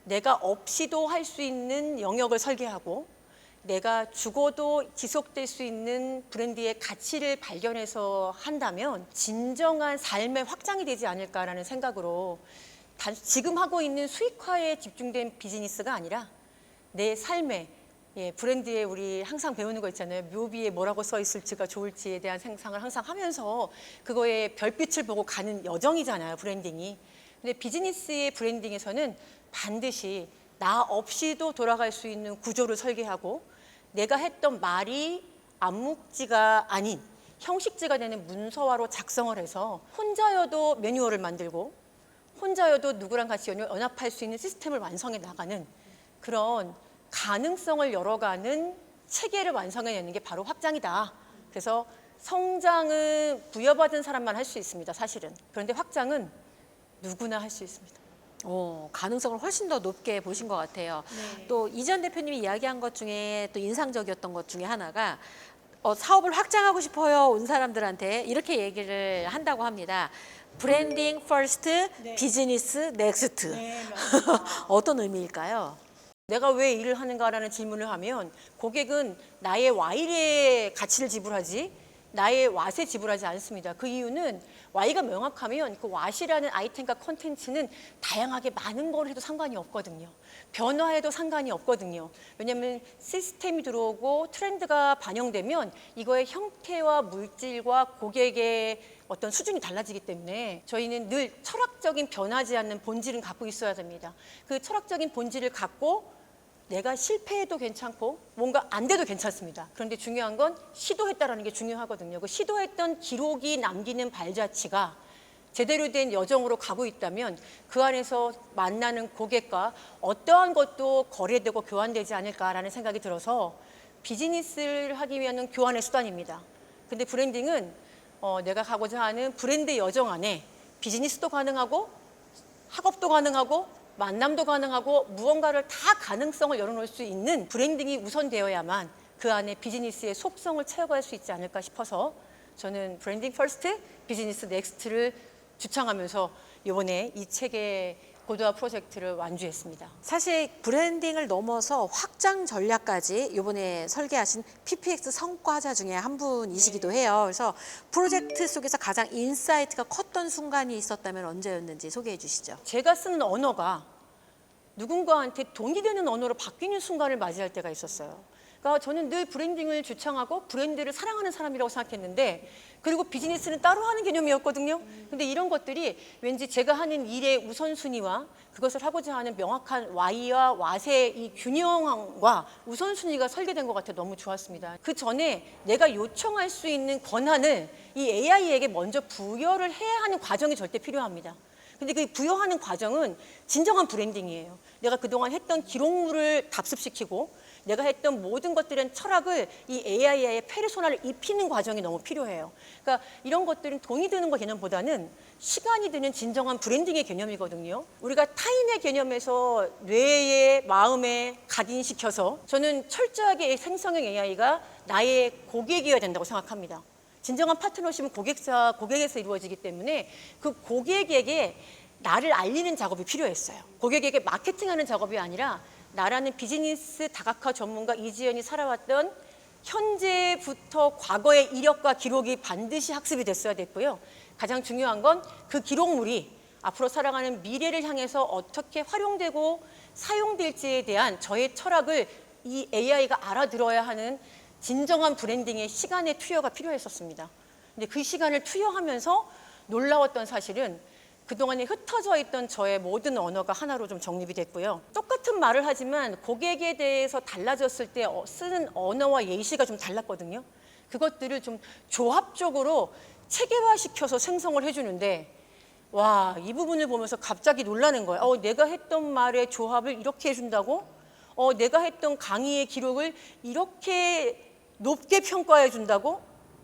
내가 없이도 할 수 있는 영역을 설계하고 내가 죽어도 지속될 수 있는 브랜드의 가치를 발견해서 한다면 진정한 삶의 확장이 되지 않을까라는 생각으로 지금 하고 있는 수익화에 집중된 비즈니스가 아니라 내 삶의 브랜드에 우리 항상 배우는 거 있잖아요. 묘비에 뭐라고 써 있을지가 좋을지에 대한 상상을 항상 하면서 그거에 별빛을 보고 가는 여정이잖아요. 브랜딩이. 근데 비즈니스의 브랜딩에서는 반드시 나 없이도 돌아갈 수 있는 구조를 설계하고 내가 했던 말이 암묵지가 아닌 형식지가 되는 문서화로 작성을 해서 혼자여도 매뉴얼을 만들고 혼자여도 누구랑 같이 연합할 수 있는 시스템을 완성해 나가는 그런 가능성을 열어가는 체계를 완성해내는 게 바로 확장이다. 그래서 성장은 부여받은 사람만 할 수 있습니다. 사실은. 그런데 확장은 누구나 할 수 있습니다. 가능성을 훨씬 더 높게 보신 것 같아요. 또 이지연 대표님이 이야기한 것 중에 또 인상적이었던 것 중에 하나가 사업을 확장하고 싶어요 온 사람들한테 이렇게 얘기를 한다고 합니다. 브랜딩 퍼스트, 비즈니스 넥스트. 어떤 의미일까요? 내가 왜 일을 하는가라는 질문을 하면 고객은 나의 Y의 가치를 지불하지 나의 왓에 지불하지 않습니다. 그 이유는 Y가 명확하면 그 왓이라는 아이템과 콘텐츠는 다양하게 많은 걸 해도 상관이 없거든요. 변화해도 상관이 없거든요. 왜냐하면 시스템이 들어오고 트렌드가 반영되면 이거의 형태와 물질과 고객의 어떤 수준이 달라지기 때문에 저희는 늘 철학적인 변하지 않는 본질은 갖고 있어야 됩니다. 그 철학적인 본질을 갖고 내가 실패해도 괜찮고 뭔가 안 돼도 괜찮습니다. 그런데 중요한 건 시도했다라는 게 중요하거든요. 그 시도했던 기록이 남기는 발자취가 제대로 된 여정으로 가고 있다면 그 안에서 만나는 고객과 어떠한 것도 거래되고 교환되지 않을까라는 생각이 들어서 비즈니스를 하기 위한 교환의 수단입니다. 근데 브랜딩은 내가 가고자 하는 브랜드 여정 안에 비즈니스도 가능하고 학업도 가능하고 만남도 가능하고 무언가를 다 가능성을 열어놓을 수 있는 브랜딩이 우선되어야만 그 안에 비즈니스의 속성을 채워갈 수 있지 않을까 싶어서 저는 브랜딩 퍼스트, 비즈니스 넥스트를 주창하면서 이번에 이 책의 고도화 프로젝트를 완주했습니다. 사실 브랜딩을 넘어서 확장 전략까지 이번에 설계하신 PPX 성과자 중에 한 분이시기도 해요. 그래서 프로젝트 속에서 가장 인사이트가 컸던 순간이 있었다면 언제였는지 소개해 주시죠. 제가 쓰는 언어가 누군가한테 돈이 되는 언어로 바뀌는 순간을 맞이할 때가 있었어요. 그러니까 저는 늘 브랜딩을 주창하고 브랜드를 사랑하는 사람이라고 생각했는데 그리고 비즈니스는 따로 하는 개념이었거든요. 근데 이런 것들이 왠지 제가 하는 일의 우선순위와 그것을 하고자 하는 명확한 Y와 왓의 이 균형과 우선순위가 설계된 것 같아 너무 좋았습니다. 그 전에 내가 요청할 수 있는 권한을 이 AI에게 먼저 부여를 해야 하는 과정이 절대 필요합니다. 근데 그 부여하는 과정은 진정한 브랜딩이에요. 내가 그동안 했던 기록물을 답습시키고 내가 했던 모든 것들은 철학을 이 AI의 페르소나를 입히는 과정이 너무 필요해요. 그러니까 이런 것들은 돈이 드는 거 개념보다는 시간이 드는 진정한 브랜딩의 개념이거든요. 우리가 타인의 개념에서 뇌에 마음에 각인시켜서 저는 철저하게 생성형 AI가 나의 고객이어야 된다고 생각합니다. 진정한 파트너십은 고객에서 이루어지기 때문에 그 고객에게 나를 알리는 작업이 필요했어요. 고객에게 마케팅하는 작업이 아니라 나라는 비즈니스 다각화 전문가 이지연이 살아왔던 현재부터 과거의 이력과 기록이 반드시 학습이 됐어야 됐고요. 가장 중요한 건 그 기록물이 앞으로 살아가는 미래를 향해서 어떻게 활용되고 사용될지에 대한 저의 철학을 이 AI가 알아들어야 하는 진정한 브랜딩의 시간의 투여가 필요했었습니다. 근데 그 시간을 투여하면서 놀라웠던 사실은 그동안에 흩어져 있던 저의 모든 언어가 하나로 좀 정립이 됐고요. 똑같은 말을 하지만 고객에 대해서 달라졌을 때 쓰는 언어와 예시가 좀 달랐거든요. 그것들을 좀 조합적으로 체계화시켜서 생성을 해주는데 와, 이 부분을 보면서 갑자기 놀라는 거예요. 내가 했던 말의 조합을 이렇게 해준다고? 내가 했던 강의의 기록을 이렇게 높게 평가해 준다고?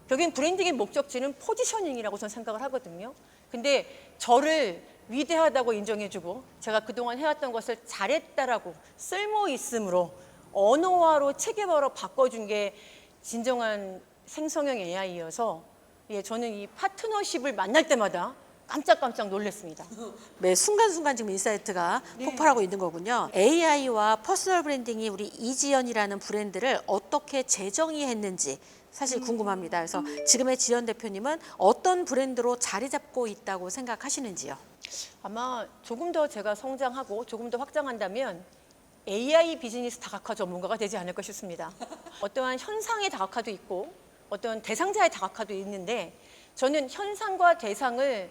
결국엔 브랜딩의 목적지는 포지셔닝이라고 저는 생각을 하거든요. 근데 저를 위대하다고 인정해주고 제가 그동안 해왔던 것을 잘했다라고 쓸모있음으로 언어화로 체계화로 바꿔준 게 진정한 생성형 AI여서 저는 이 파트너십을 만날 때마다 깜짝깜짝 놀랐습니다. 매 순간순간 지금 인사이트가 폭발하고 있는 거군요. AI와 퍼스널 브랜딩이 우리 이지연이라는 브랜드를 어떻게 재정의했는지 사실 궁금합니다. 그래서 지금의 지연 대표님은 어떤 브랜드로 자리 잡고 있다고 생각하시는지요? 아마 조금 더 제가 성장하고 조금 더 확장한다면 AI 비즈니스 다각화 전문가가 되지 않을까 싶습니다. 어떠한 현상의 다각화도 있고 어떤 대상자의 다각화도 있는데 저는 현상과 대상을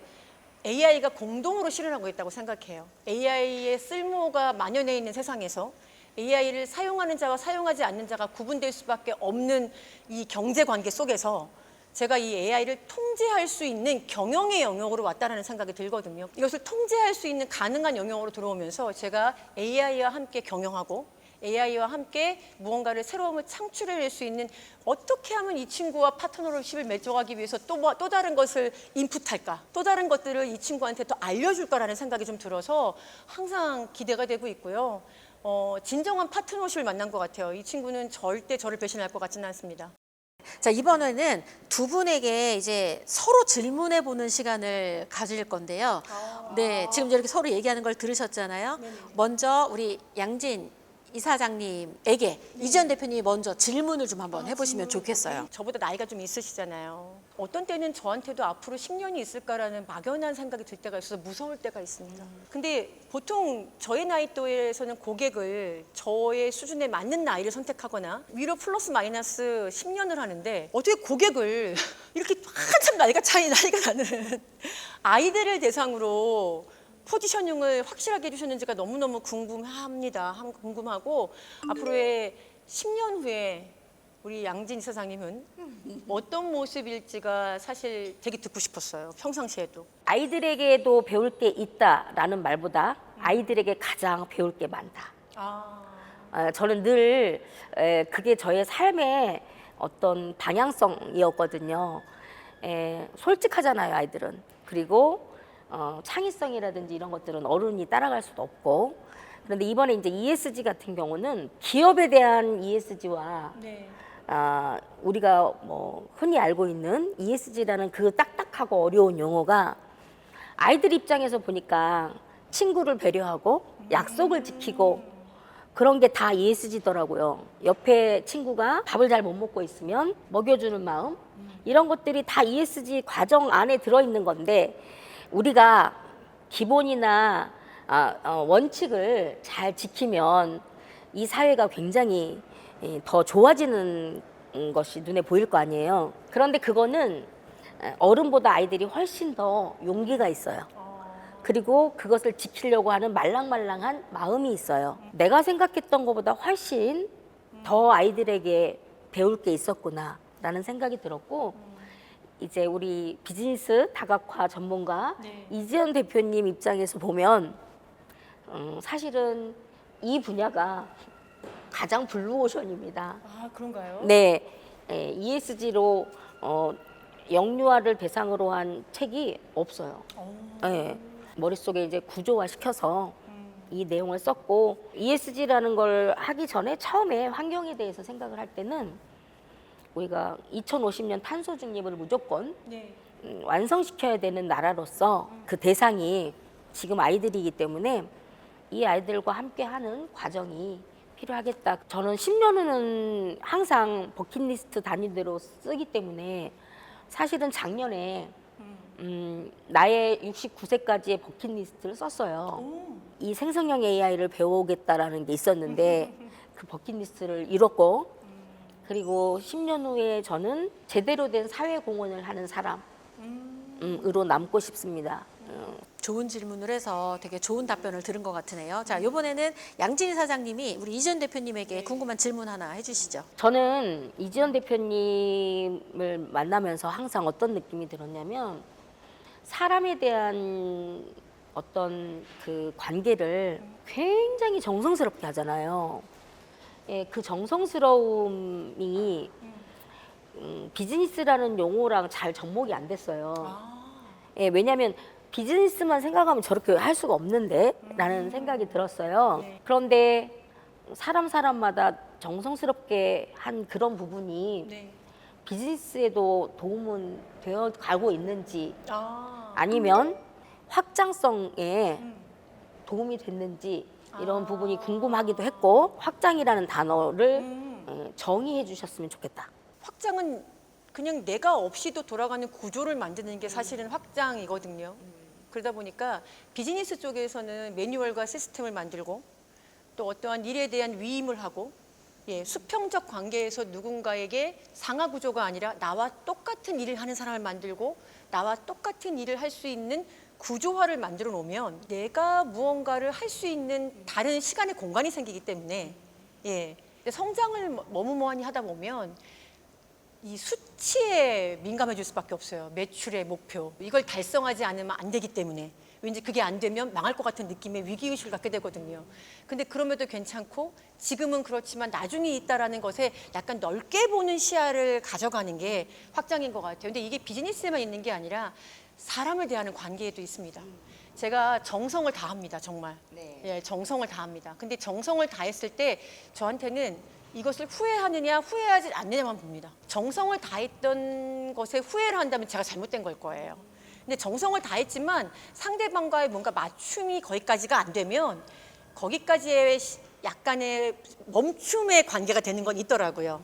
AI가 공동으로 실현하고 있다고 생각해요. AI의 쓸모가 만연해 있는 세상에서 AI를 사용하는 자와 사용하지 않는 자가 구분될 수밖에 없는 이 경제 관계 속에서 제가 이 AI를 통제할 수 있는 경영의 영역으로 왔다라는 생각이 들거든요. 이것을 통제할 수 있는 가능한 영역으로 들어오면서 제가 AI와 함께 경영하고 AI와 함께 무언가를 새로움을 창출해낼 수 있는 어떻게 하면 이 친구와 파트너십을 맺어가기 위해서 또 다른 것을 인풋할까? 또 다른 것들을 이 친구한테 더 알려줄까라는 생각이 좀 들어서 항상 기대가 되고 있고요. 진정한 파트너십을 만난 것 같아요. 이 친구는 절대 저를 배신할 것 같지는 않습니다. 자, 이번에는 두 분에게 이제 서로 질문해 보는 시간을 가질 건데요. 네, 지금 이렇게 서로 얘기하는 걸 들으셨잖아요. 먼저 우리 양진 이사장님에게 이지연 대표님이 먼저 질문을 좀 한번 해보시면 좋겠어요. 저보다 나이가 좀 있으시잖아요. 어떤 때는 저한테도 앞으로 10년이 있을까라는 막연한 생각이 들 때가 있어서 무서울 때가 있습니다. 근데 보통 저의 나이 또래에서는 고객을 저의 수준에 맞는 나이를 선택하거나 위로 플러스 마이너스 10년을 하는데 어떻게 고객을 이렇게 한참 나이가 나는 아이들을 대상으로 포지셔닝을 확실하게 해주셨는지가 너무너무 궁금합니다. 궁금하고 앞으로의 10년 후에 우리 양진 이사장님은 어떤 모습일지가 사실 되게 듣고 싶었어요. 평상시에도. 아이들에게도 배울 게 있다라는 말보다 아이들에게 가장 배울 게 많다. 저는 늘 그게 저의 삶의 어떤 방향성이었거든요. 솔직하잖아요, 아이들은. 그리고 창의성이라든지 이런 것들은 어른이 따라갈 수도 없고. 그런데 이번에 이제 ESG 같은 경우는 기업에 대한 ESG와 우리가 뭐 흔히 알고 있는 ESG라는 그 딱딱하고 어려운 용어가 아이들 입장에서 보니까 친구를 배려하고 약속을 지키고 그런 게 다 ESG더라고요. 옆에 친구가 밥을 잘 못 먹고 있으면 먹여주는 마음, 이런 것들이 다 ESG 과정 안에 들어있는 건데, 우리가 기본이나 원칙을 잘 지키면 이 사회가 굉장히 더 좋아지는 것이 눈에 보일 거 아니에요. 그런데 그거는 어른보다 아이들이 훨씬 더 용기가 있어요. 그리고 그것을 지키려고 하는 말랑말랑한 마음이 있어요. 내가 생각했던 것보다 훨씬 더 아이들에게 배울 게 있었구나 라는 생각이 들었고, 이제 우리 비즈니스 다각화 전문가 이지연 대표님 입장에서 보면 사실은 이 분야가 가장 블루오션입니다. 그런가요? 네, ESG로 영유아를 대상으로 한 책이 없어요. 네. 머릿속에 이제 구조화 시켜서 이 내용을 썼고, ESG라는 걸 하기 전에 처음에 환경에 대해서 생각을 할 때는 우리가 2050년 탄소 중립을 무조건 네. 완성시켜야 되는 나라로서 그 대상이 지금 아이들이기 때문에 이 아이들과 함께 하는 과정이 필요하겠다. 저는 10년 후는 항상 버킷리스트 단위대로 쓰기 때문에 사실은 작년에 나의 69세까지의 버킷리스트를 썼어요. 이 생성형 AI를 배워오겠다라는 게 있었는데 그 버킷리스트를 이뤘고, 그리고 10년 후에 저는 제대로 된 사회 공헌을 하는 사람으로 남고 싶습니다. 좋은 질문을 해서 되게 좋은 답변을 들은 것 같으네요. 자, 이번에는 양진희 사장님이 우리 이지연 대표님에게 궁금한 질문 하나 해주시죠. 저는 이지연 대표님을 만나면서 항상 어떤 느낌이 들었냐면, 사람에 대한 어떤 그 관계를 굉장히 정성스럽게 하잖아요. 예, 그 정성스러움이 비즈니스라는 용어랑 잘 접목이 안 됐어요. 예, 왜냐하면 비즈니스만 생각하면 저렇게 할 수가 없는데 라는 생각이 들었어요. 그런데 사람마다 정성스럽게 한 그런 부분이 비즈니스에도 도움은 되어 가고 있는지, 아니면 확장성에 도움이 됐는지, 이런 부분이 궁금하기도 했고, 확장이라는 단어를 정의해 주셨으면 좋겠다. 확장은 그냥 내가 없이도 돌아가는 구조를 만드는 게 사실은 확장이거든요. 그러다 보니까 비즈니스 쪽에서는 매뉴얼과 시스템을 만들고, 또 어떠한 일에 대한 위임을 하고, 수평적 관계에서 누군가에게 상하 구조가 아니라 나와 똑같은 일을 하는 사람을 만들고 나와 똑같은 일을 할 수 있는 구조화를 만들어 놓으면 내가 무언가를 할 수 있는 다른 시간의 공간이 생기기 때문에, 성장을 머무머니 하다 보면 이 수치에 민감해질 수밖에 없어요. 매출의 목표, 이걸 달성하지 않으면 안 되기 때문에. 왠지 그게 안 되면 망할 것 같은 느낌의 위기의식을 갖게 되거든요. 근데 그럼에도 괜찮고, 지금은 그렇지만 나중에 있다라는 것에 약간 넓게 보는 시야를 가져가는 게 확장인 것 같아요. 근데 이게 비즈니스에만 있는 게 아니라 사람을 대하는 관계에도 있습니다. 제가 정성을 다합니다, 정말. 정성을 다합니다. 근데 정성을 다했을 때 저한테는 이것을 후회하느냐 후회하지 않느냐만 봅니다. 정성을 다했던 것에 후회를 한다면 제가 잘못된 걸 거예요. 근데 정성을 다했지만 상대방과의 뭔가 맞춤이 거기까지가 안 되면 거기까지의 약간의 멈춤의 관계가 되는 건 있더라고요.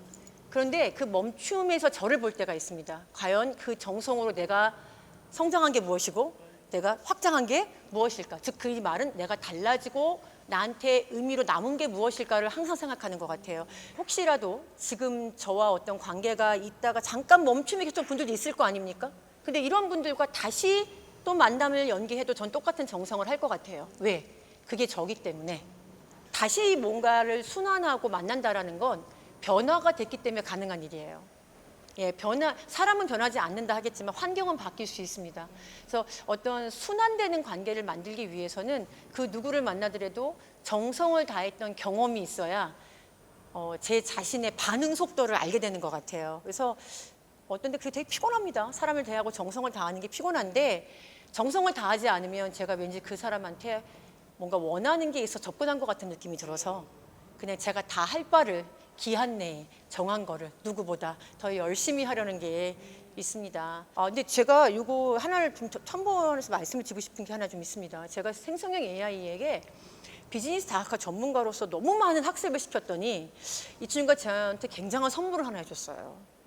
그런데 그 멈춤에서 저를 볼 때가 있습니다. 과연 그 정성으로 내가 성장한 게 무엇이고 내가 확장한 게 무엇일까? 즉 그 말은 내가 달라지고 나한테 의미로 남은 게 무엇일까를 항상 생각하는 것 같아요. 혹시라도 지금 저와 어떤 관계가 있다가 잠깐 멈춤이 계속 분들도 있을 거 아닙니까? 근데 이런 분들과 다시 또 만남을 연기해도 전 똑같은 정성을 할 것 같아요. 왜? 그게 저기 때문에. 다시 뭔가를 순환하고 만난다라는 건 변화가 됐기 때문에 가능한 일이에요. 사람은 변하지 않는다 하겠지만 환경은 바뀔 수 있습니다. 그래서 어떤 순환되는 관계를 만들기 위해서는 그 누구를 만나더라도 정성을 다했던 경험이 있어야 제 자신의 반응 속도를 알게 되는 것 같아요. 그래서 어떤 데 그게 되게 피곤합니다. 사람을 대하고 정성을 다하는 게 피곤한데, 정성을 다하지 않으면 제가 왠지 그 사람한테 뭔가 원하는 게 있어 접근한 것 같은 느낌이 들어서 그냥 제가 다 할 바를 기한 내에 정한 거를 누구보다 더 열심히 하려는 게 있습니다. 근데 제가 이거 하나를 좀 첨부해서 말씀을 드리고 싶은 게 하나 좀 있습니다. 제가 생성형 AI에게 비즈니스 다학과 전문가로서 너무 많은 학습을 시켰더니 이 친구가 저한테 굉장한 선물을 하나 해줬어요.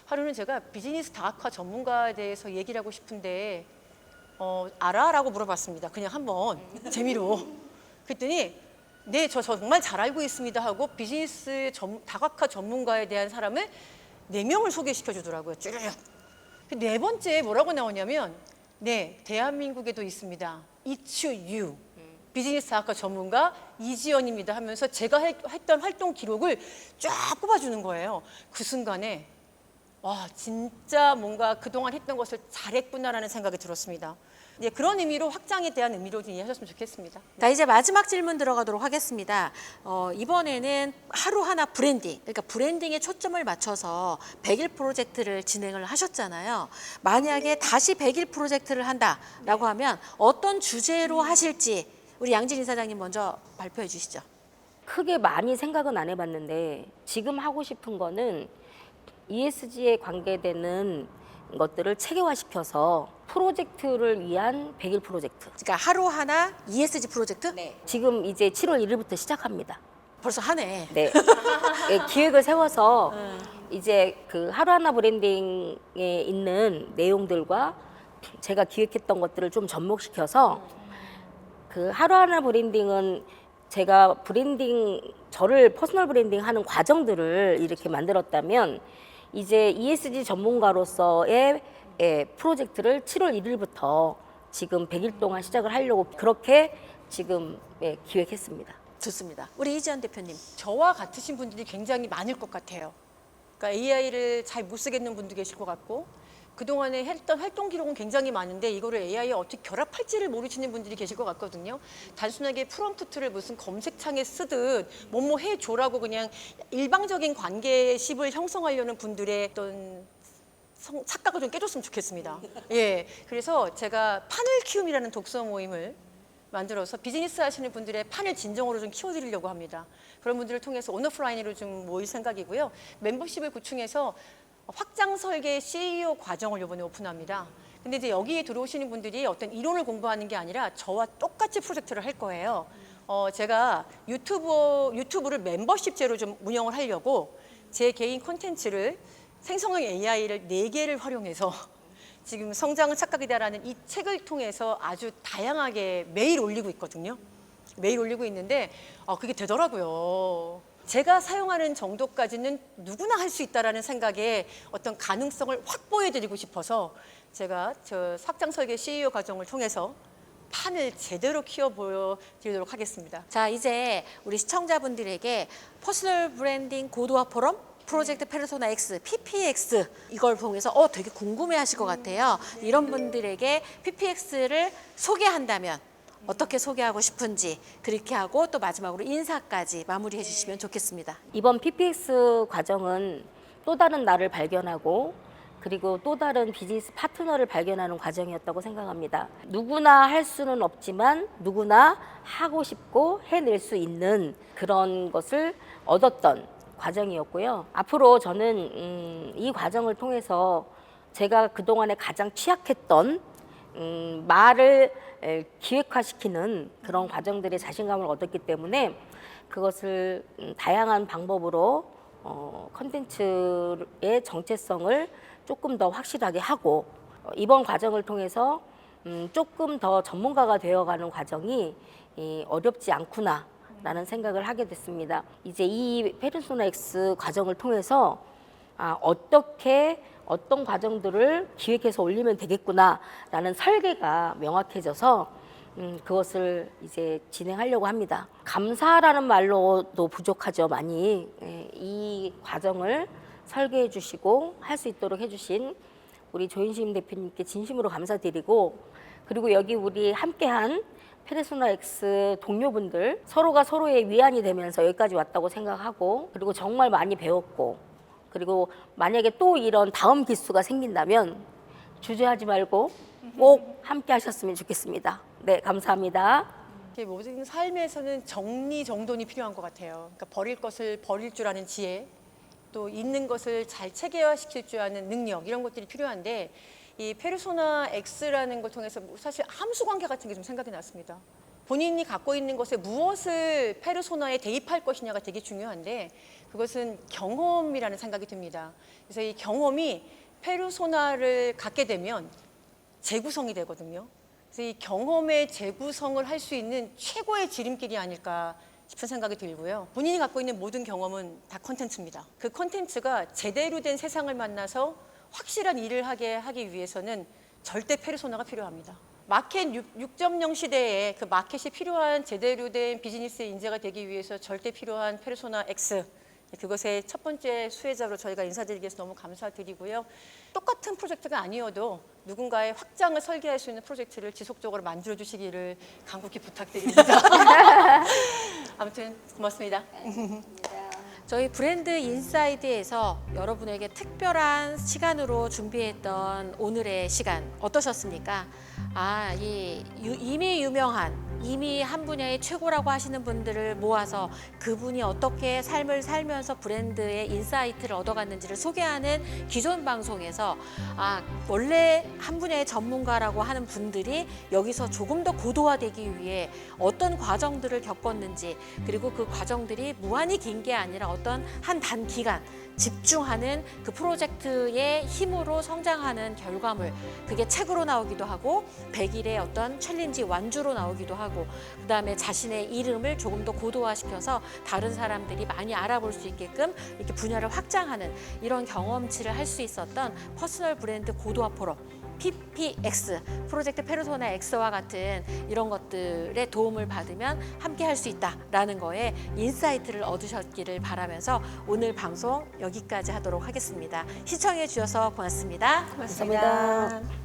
하루는 제가 비즈니스 다학과 전문가에 대해서 얘기를 하고 싶은데 알아? 라고 물어봤습니다. 그냥 한번 재미로. 그랬더니 네, 저 정말 잘 알고 있습니다 하고 비즈니스 다학과 전문가에 대한 사람을 4명을 소개시켜 주더라고요. 쭈르륵. 네 번째 뭐라고 나오냐면, 네, 대한민국에도 있습니다. It's you. 비즈니스 다학과 전문가 이지연입니다 하면서 제가 했던 활동 기록을 쫙 뽑아주는 거예요. 그 순간에 와, 진짜 뭔가 그동안 했던 것을 잘했구나라는 생각이 들었습니다. 이제 그런 의미로 확장에 대한 의미로 좀 이해하셨으면 좋겠습니다. 자, 이제 마지막 질문 들어가도록 하겠습니다. 이번에는 하루하나 브랜딩, 그러니까 브랜딩에 초점을 맞춰서 100일 프로젝트를 진행을 하셨잖아요. 만약에 다시 100일 프로젝트를 한다라고 하면 어떤 주제로 하실지 우리 양진 이사장님 먼저 발표해 주시죠. 크게 많이 생각은 안 해봤는데 지금 하고 싶은 거는 ESG에 관계되는 것들을 체계화시켜서 프로젝트를 위한 100일 프로젝트. 그러니까 하루하나 ESG 프로젝트? 지금 이제 7월 1일부터 시작합니다. 벌써 하네. 네. 예, 기획을 세워서 이제 그 하루하나 브랜딩에 있는 내용들과 제가 기획했던 것들을 좀 접목시켜서 그 하루하나 브랜딩은 제가 저를 퍼스널 브랜딩 하는 과정들을 이렇게 만들었다면 이제 ESG 전문가로서의 프로젝트를 7월 1일부터 지금 100일 동안 시작을 하려고 그렇게 지금 기획했습니다. 좋습니다. 우리 이지연 대표님. 저와 같으신 분들이 굉장히 많을 것 같아요. 그러니까 AI를 잘 못 쓰겠는 분도 계실 것 같고 그동안에 했던 활동 기록은 굉장히 많은데 이거를 AI에 어떻게 결합할지를 모르시는 분들이 계실 것 같거든요. 단순하게 프롬프트를 무슨 검색창에 쓰듯 뭐뭐 해줘라고 그냥 일방적인 관계식을 형성하려는 분들의 어떤 착각을 좀 깨줬으면 좋겠습니다. 예, 그래서 제가 판을 키움이라는 독서 모임을 만들어서 비즈니스 하시는 분들의 판을 진정으로 좀 키워드리려고 합니다. 그런 분들을 통해서 온오프라인으로 좀 모일 생각이고요. 멤버십을 구축해서 확장 설계 CEO 과정을 이번에 오픈합니다. 근데 이제 여기에 들어오시는 분들이 어떤 이론을 공부하는 게 아니라 저와 똑같이 프로젝트를 할 거예요. 제가 유튜브를 멤버십제로 좀 운영을 하려고 제 개인 콘텐츠를 생성형 AI를 4개를 활용해서 지금 성장은 착각이다라는 이 책을 통해서 아주 다양하게 매일 올리고 있거든요. 매일 올리고 있는데 그게 되더라고요. 제가 사용하는 정도까지는 누구나 할 수 있다라는 생각에 어떤 가능성을 확보해드리고 싶어서 제가 저 확장 설계 CEO 과정을 통해서 판을 제대로 키워 보여드리도록 하겠습니다. 자, 이제 우리 시청자분들에게 퍼스널 브랜딩 고도화 포럼 프로젝트 페르소나 X, PPX 이걸 통해서 되게 궁금해하실 것 같아요. 이런 분들에게 PPX를 소개한다면 어떻게 소개하고 싶은지 그렇게 하고 또 마지막으로 인사까지 마무리해 주시면 좋겠습니다. 이번 PPX 과정은 또 다른 나를 발견하고 그리고 또 다른 비즈니스 파트너를 발견하는 과정이었다고 생각합니다. 누구나 할 수는 없지만 누구나 하고 싶고 해낼 수 있는 그런 것을 얻었던 과정이었고요. 앞으로 저는 이 과정을 통해서 제가 그동안에 가장 취약했던 말을 기획화시키는 그런 과정들의 자신감을 얻었기 때문에 그것을 다양한 방법으로 컨텐츠의 정체성을 조금 더 확실하게 하고 이번 과정을 통해서 조금 더 전문가가 되어가는 과정이 어렵지 않구나 라는 생각을 하게 됐습니다. 이제 이 페르소나 X 과정을 통해서 어떻게 어떤 과정들을 기획해서 올리면 되겠구나라는 설계가 명확해져서 그것을 이제 진행하려고 합니다. 감사라는 말로도 부족하죠, 많이. 이 과정을 설계해 주시고 할 수 있도록 해주신 우리 조윤심 대표님께 진심으로 감사드리고 그리고 여기 우리 함께한 페르소나 X 동료분들 서로가 서로의 위안이 되면서 여기까지 왔다고 생각하고 그리고 정말 많이 배웠고 그리고 만약에 또 이런 다음 기수가 생긴다면 주저하지 말고 꼭 함께 하셨으면 좋겠습니다. 네, 감사합니다. 모든 삶에서는 정리정돈이 필요한 것 같아요. 그러니까 버릴 것을 버릴 줄 아는 지혜, 또 있는 것을 잘 체계화시킬 줄 아는 능력 이런 것들이 필요한데 이 페르소나 X라는 걸 통해서 사실 함수 관계 같은 게 좀 생각이 났습니다. 본인이 갖고 있는 것에 무엇을 페르소나에 대입할 것이냐가 되게 중요한데 그것은 경험이라는 생각이 듭니다. 그래서 이 경험이 페르소나를 갖게 되면 재구성이 되거든요. 그래서 이 경험의 재구성을 할 수 있는 최고의 지름길이 아닐까 싶은 생각이 들고요. 본인이 갖고 있는 모든 경험은 다 컨텐츠입니다. 그 컨텐츠가 제대로 된 세상을 만나서 확실한 일을 하기 위해서는 절대 페르소나가 필요합니다. 마켓 6.0 시대에 그 마켓이 필요한 제대로 된 비즈니스 인재가 되기 위해서 절대 필요한 페르소나 X 그것의 첫 번째 수혜자로 저희가 인사드리기 위해서 너무 감사드리고요. 똑같은 프로젝트가 아니어도 누군가의 확장을 설계할 수 있는 프로젝트를 지속적으로 만들어 주시기를 간곡히 부탁드립니다. 아무튼 고맙습니다. 저희 브랜드 인사이드에서 여러분에게 특별한 시간으로 준비했던 오늘의 시간 어떠셨습니까? 이미 유명한 이미 한 분야의 최고라고 하시는 분들을 모아서 그분이 어떻게 삶을 살면서 브랜드의 인사이트를 얻어갔는지를 소개하는 기존 방송에서 원래 한 분야의 전문가라고 하는 분들이 여기서 조금 더 고도화되기 위해 어떤 과정들을 겪었는지, 그리고 그 과정들이 무한히 긴 게 아니라 어떤 한 단기간 집중하는 그 프로젝트의 힘으로 성장하는 결과물, 그게 책으로 나오기도 하고 100일의 어떤 챌린지 완주로 나오기도 하고, 그 다음에 자신의 이름을 조금 더 고도화시켜서 다른 사람들이 많이 알아볼 수 있게끔 이렇게 분야를 확장하는 이런 경험치를 할 수 있었던 퍼스널 브랜드 고도화 포럼 PPX, 프로젝트 페르소나 X와 같은 이런 것들의 도움을 받으면 함께 할 수 있다라는 거에 인사이트를 얻으셨기를 바라면서 오늘 방송 여기까지 하도록 하겠습니다. 시청해 주셔서 고맙습니다. 고맙습니다.